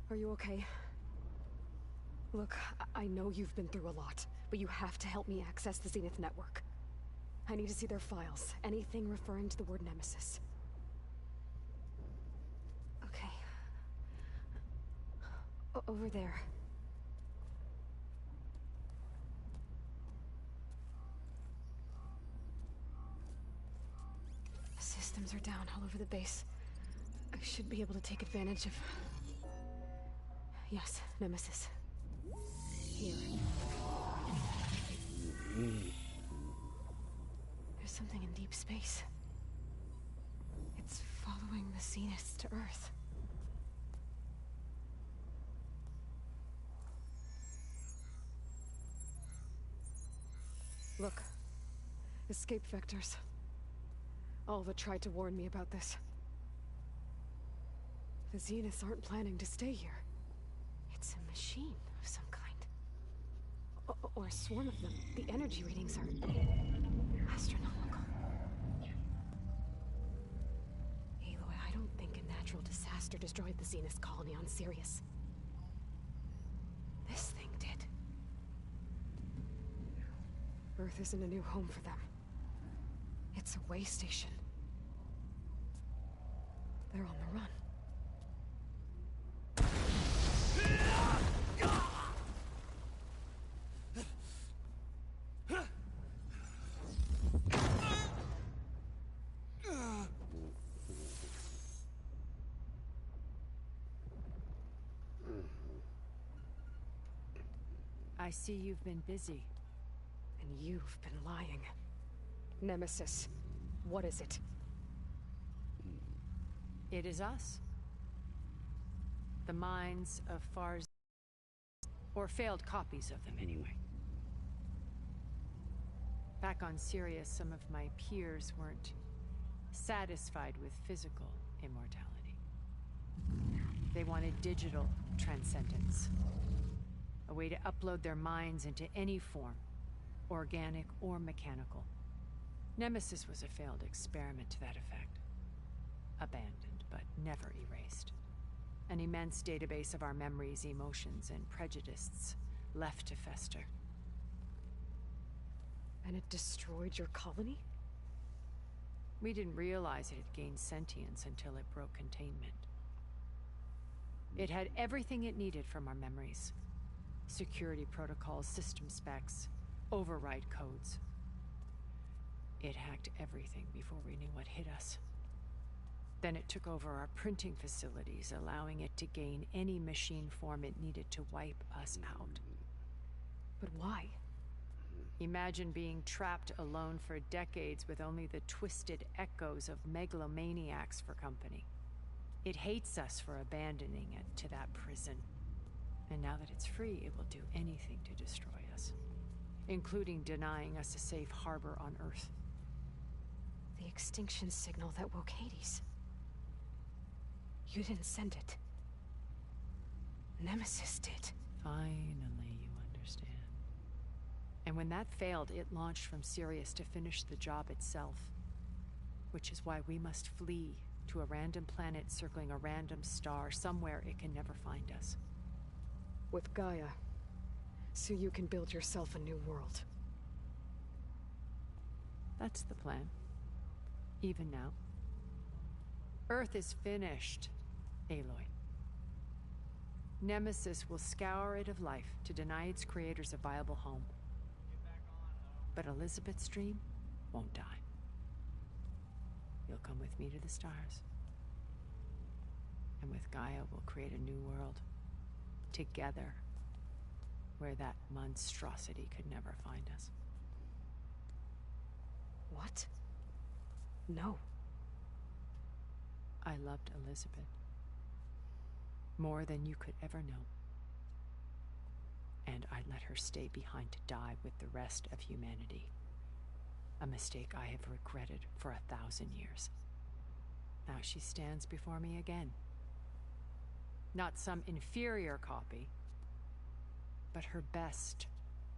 Speaker 5: Are you okay? Look, I know you've been through a lot, but you have to help me access the Zenith network. I need to see their files, anything referring to the word Nemesis. Okay. Over there. Systems are down all over the base. I should be able to take advantage of... Yes, Nemesis. Here. There's something in deep space. It's following the zeniths to Earth. Look. Escape vectors. Alva tried to warn me about this. The zeniths aren't planning to stay here. It's a machine of some kind. Or a swarm of them. The energy readings are astronomical. Aloy, I don't think a natural disaster destroyed the Zenith colony on Sirius. This thing did. Earth isn't a new home for them. It's a way station. They're on the run.
Speaker 3: I see you've been busy.
Speaker 5: And you've been lying. Nemesis, what is it?
Speaker 3: It is us. The minds of Far's... or failed copies of them, anyway. Back on Sirius, some of my peers weren't satisfied with physical immortality. They wanted digital transcendence. A way to upload their minds into any form, organic or mechanical. Nemesis was a failed experiment to that effect. Abandoned, but never erased. An immense database of our memories, emotions, and prejudices left to fester.
Speaker 5: And it destroyed your colony?
Speaker 3: We didn't realize it had gained sentience until it broke containment. It had everything it needed from our memories. Security protocols, system specs, override codes. It hacked everything before we knew what hit us. Then it took over our printing facilities, allowing it to gain any machine form it needed to wipe us out.
Speaker 5: But why?
Speaker 3: Imagine being trapped alone for decades with only the twisted echoes of megalomaniacs for company. It hates us for abandoning it to that prison. And now that it's free, it will do anything to destroy us, including denying us a safe harbor on Earth.
Speaker 5: The extinction signal that woke Hades. You didn't send it. Nemesis did.
Speaker 3: Finally, you understand. And when that failed, it launched from Sirius to finish the job itself. Which is why we must flee to a random planet circling a random star, somewhere it can never find us.
Speaker 5: With Gaia, so you can build yourself a new world.
Speaker 3: That's the plan. Even now. Earth is finished, Aloy. Nemesis will scour it of life to deny its creators a viable home. But Elizabeth's dream won't die. You'll come with me to the stars. And with Gaia, we'll create a new world. Together. Where that monstrosity could never find us.
Speaker 5: What? No.
Speaker 3: I loved Elizabeth. More than you could ever know. And I let her stay behind to die with the rest of humanity. A mistake I have regretted for 1,000 years. Now she stands before me again. Not some inferior copy, but her best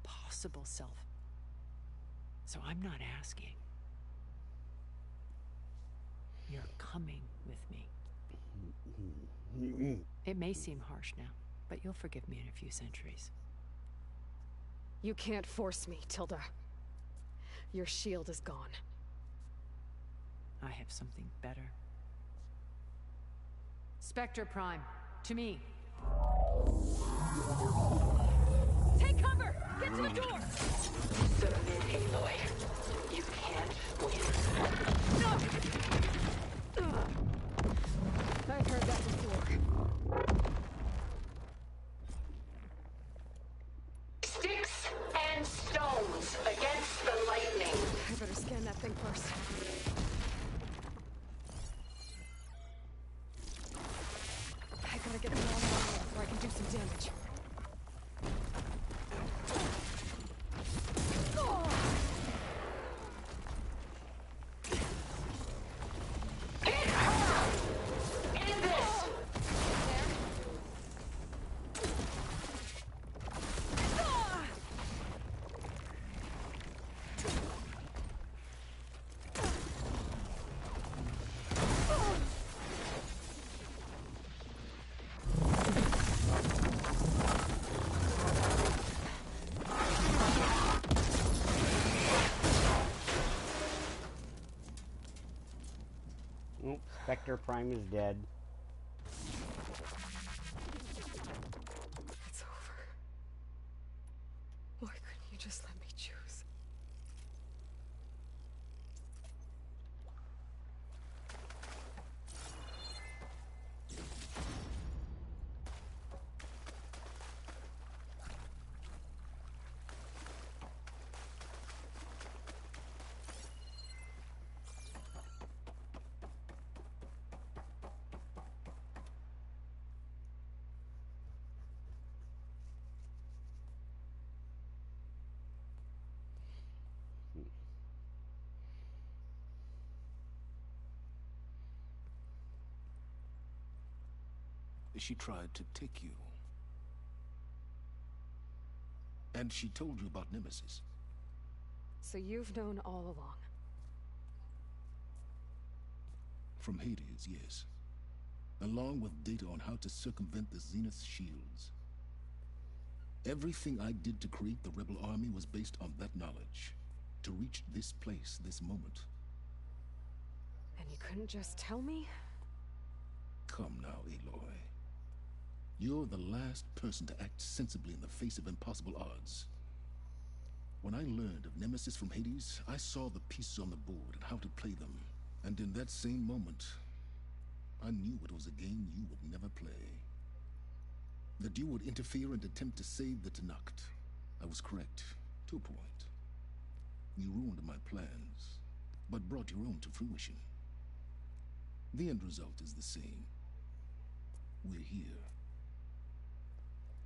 Speaker 3: possible self. So I'm not asking. You're coming with me. It may seem harsh now, but you'll forgive me in a few centuries.
Speaker 5: You can't force me, Tilda. Your shield is gone.
Speaker 3: I have something better. Spectre Prime, to me.
Speaker 14: Take cover! Get to the door!
Speaker 12: Submit, Aloy. You can't win.
Speaker 5: I've heard that before.
Speaker 12: Sticks and stones against the lightning.
Speaker 5: I better scan that thing first. I gotta get it all out before I can do some damage.
Speaker 1: Spectre Prime is dead.
Speaker 5: It's over. Why couldn't you just let me choose?
Speaker 6: She tried to take you. And she told you about Nemesis.
Speaker 5: So you've known all along.
Speaker 6: From Hades, yes. Along with data on how to circumvent the Zenith shields. Everything I did to create the rebel army was based on that knowledge. To reach this place, this moment.
Speaker 5: And you couldn't just tell me?
Speaker 6: Come now, Aloy. You're the last person to act sensibly in the face of impossible odds. When I learned of Nemesis from Hades, I saw the pieces on the board and how to play them. And in that same moment, I knew it was a game you would never play. That you would interfere and attempt to save the Tenakt. I was correct, to a point. You ruined my plans, but brought your own to fruition. The end result is the same. We're here.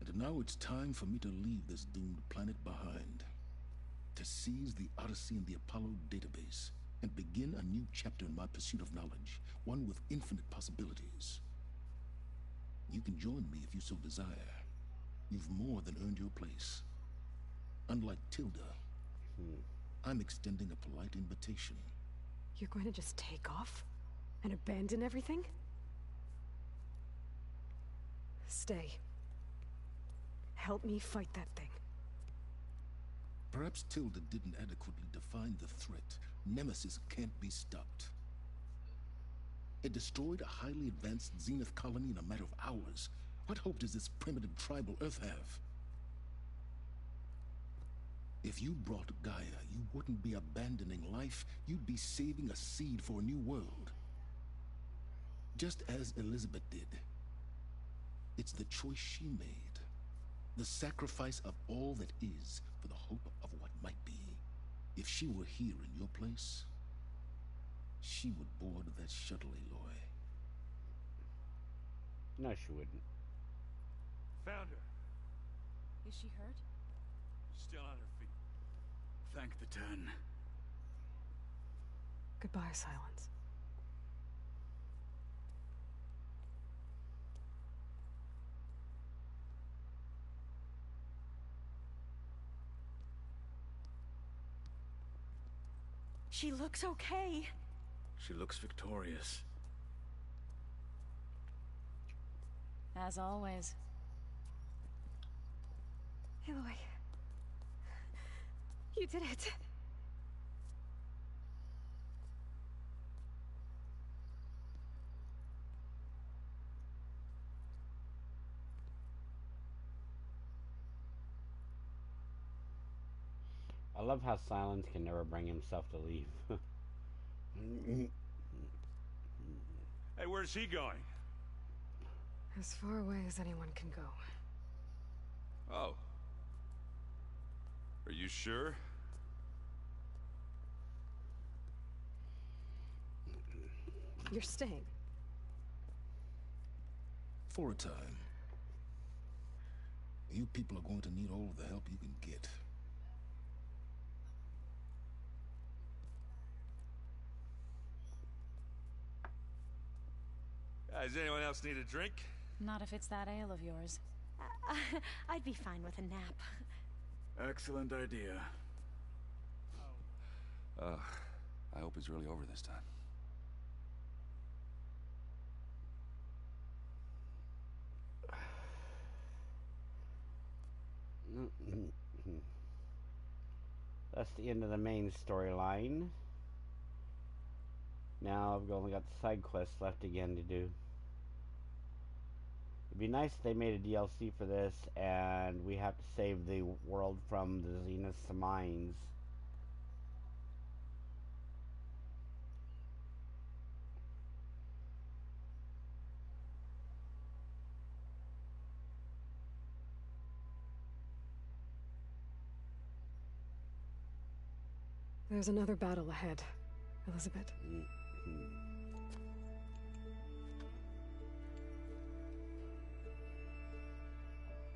Speaker 6: And now it's time for me to leave this doomed planet behind. To seize the Odyssey and the Apollo database, and begin a new chapter in my pursuit of knowledge, one with infinite possibilities. You can join me if you so desire. You've more than earned your place. Unlike Tilda, I'm extending a polite invitation.
Speaker 5: You're going to just take off? And abandon everything? Stay. Help me fight that thing.
Speaker 6: Perhaps Tilda didn't adequately define the threat. Nemesis can't be stopped. It destroyed a highly advanced Zenith colony in a matter of hours. What hope does this primitive tribal Earth have? If you brought Gaia, you wouldn't be abandoning life. You'd be saving a seed for a new world. Just as Elizabeth did. It's the choice she made. The sacrifice of all that is for the hope of what might be. If she were here in your place, she would board that shuttle, Aloy.
Speaker 1: No, she wouldn't.
Speaker 13: Found her.
Speaker 8: Is she hurt?
Speaker 13: Still on her feet.
Speaker 7: Thank the 10.
Speaker 5: Goodbye, Silence.
Speaker 4: She looks okay.
Speaker 7: She looks victorious.
Speaker 8: As always.
Speaker 5: Aloy. You did it.
Speaker 1: I love how Silence can never bring himself to leave.
Speaker 13: Hey, where's he going?
Speaker 5: As far away as anyone can go.
Speaker 2: Oh. Are you sure?
Speaker 5: You're staying.
Speaker 6: For a time. You people are going to need all of the help you can get.
Speaker 2: Does anyone else need a drink?
Speaker 8: Not if it's that ale of yours.
Speaker 4: I'd be fine with a nap.
Speaker 7: Excellent idea.
Speaker 2: I hope it's really over this time.
Speaker 1: That's the end of the main storyline. Now I've only got the side quests left again to do. It'd be nice if they made a DLC for this and we have to save the world from the zenith's mines.
Speaker 5: There's another battle ahead, Elizabeth.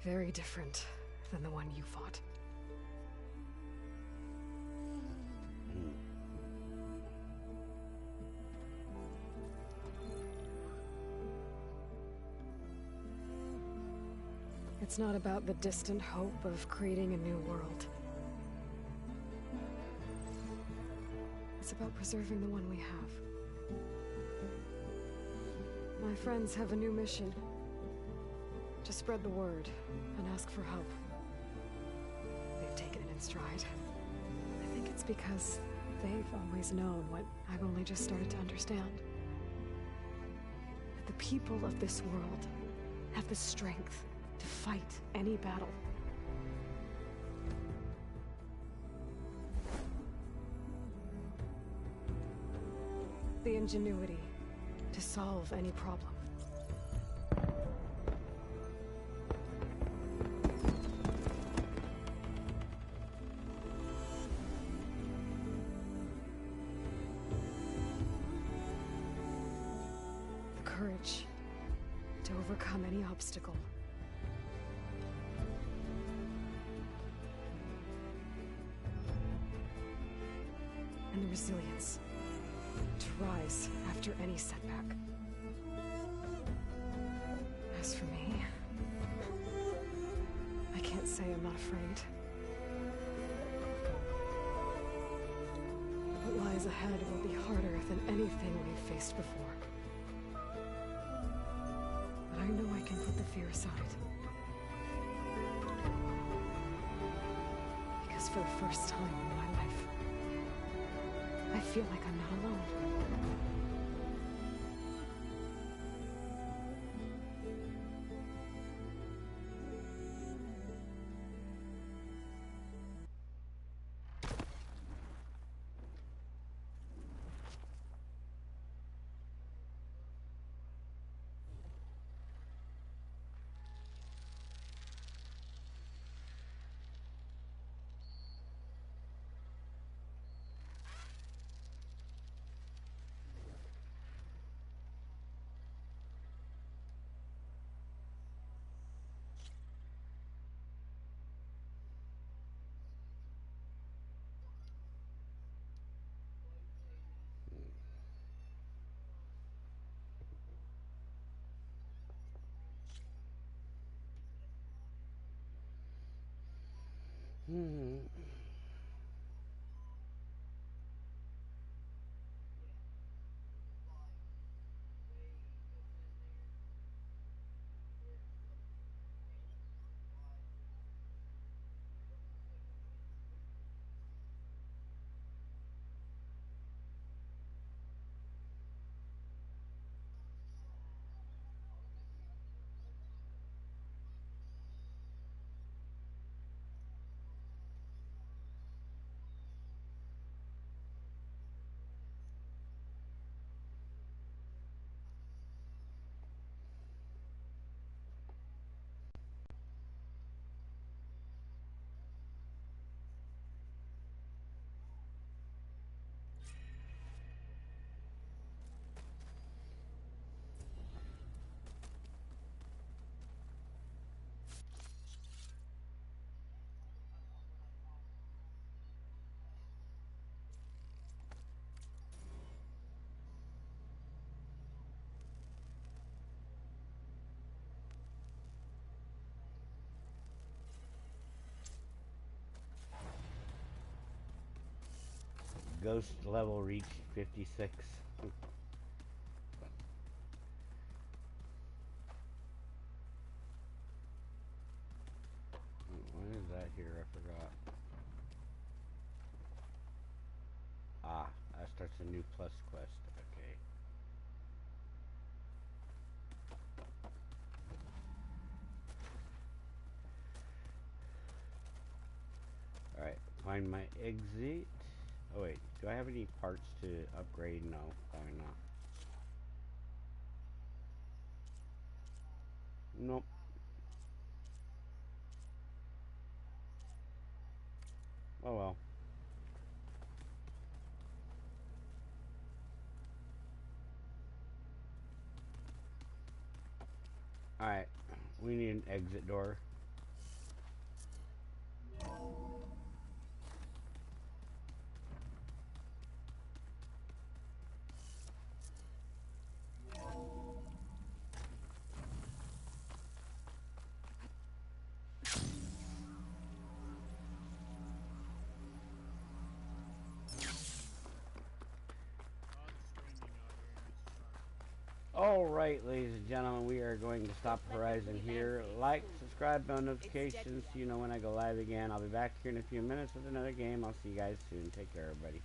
Speaker 5: Very different than the one you fought. It's not about the distant hope of creating a new world. It's about preserving the one we have. My friends have a new mission. To spread the word and ask for help. They've taken it in stride. I think it's because they've always known what I've only just started to understand. That the people of this world have the strength to fight any battle. The ingenuity to solve any problem. The courage to overcome any obstacle. And the resilience to rise after any setback. As for me, I can't say I'm not afraid. What lies ahead will be harder than anything we've faced before. But I know I can put the fear aside. Because for the first time in my life, I feel like I'm not alone.
Speaker 1: Ghost level reached 56. Why is that here? I forgot. Ah, that starts a new plus quest. Okay. find my exit. Oh wait, do I have any parts to upgrade? No, probably not. Nope. Oh well. Alright, we need an exit door. Alright, ladies and gentlemen, we are going to stop Horizon here. Like, subscribe, bell notifications so you know when I go live again. I'll be back here in a few minutes with another game. I'll see you guys soon. Take care, everybody.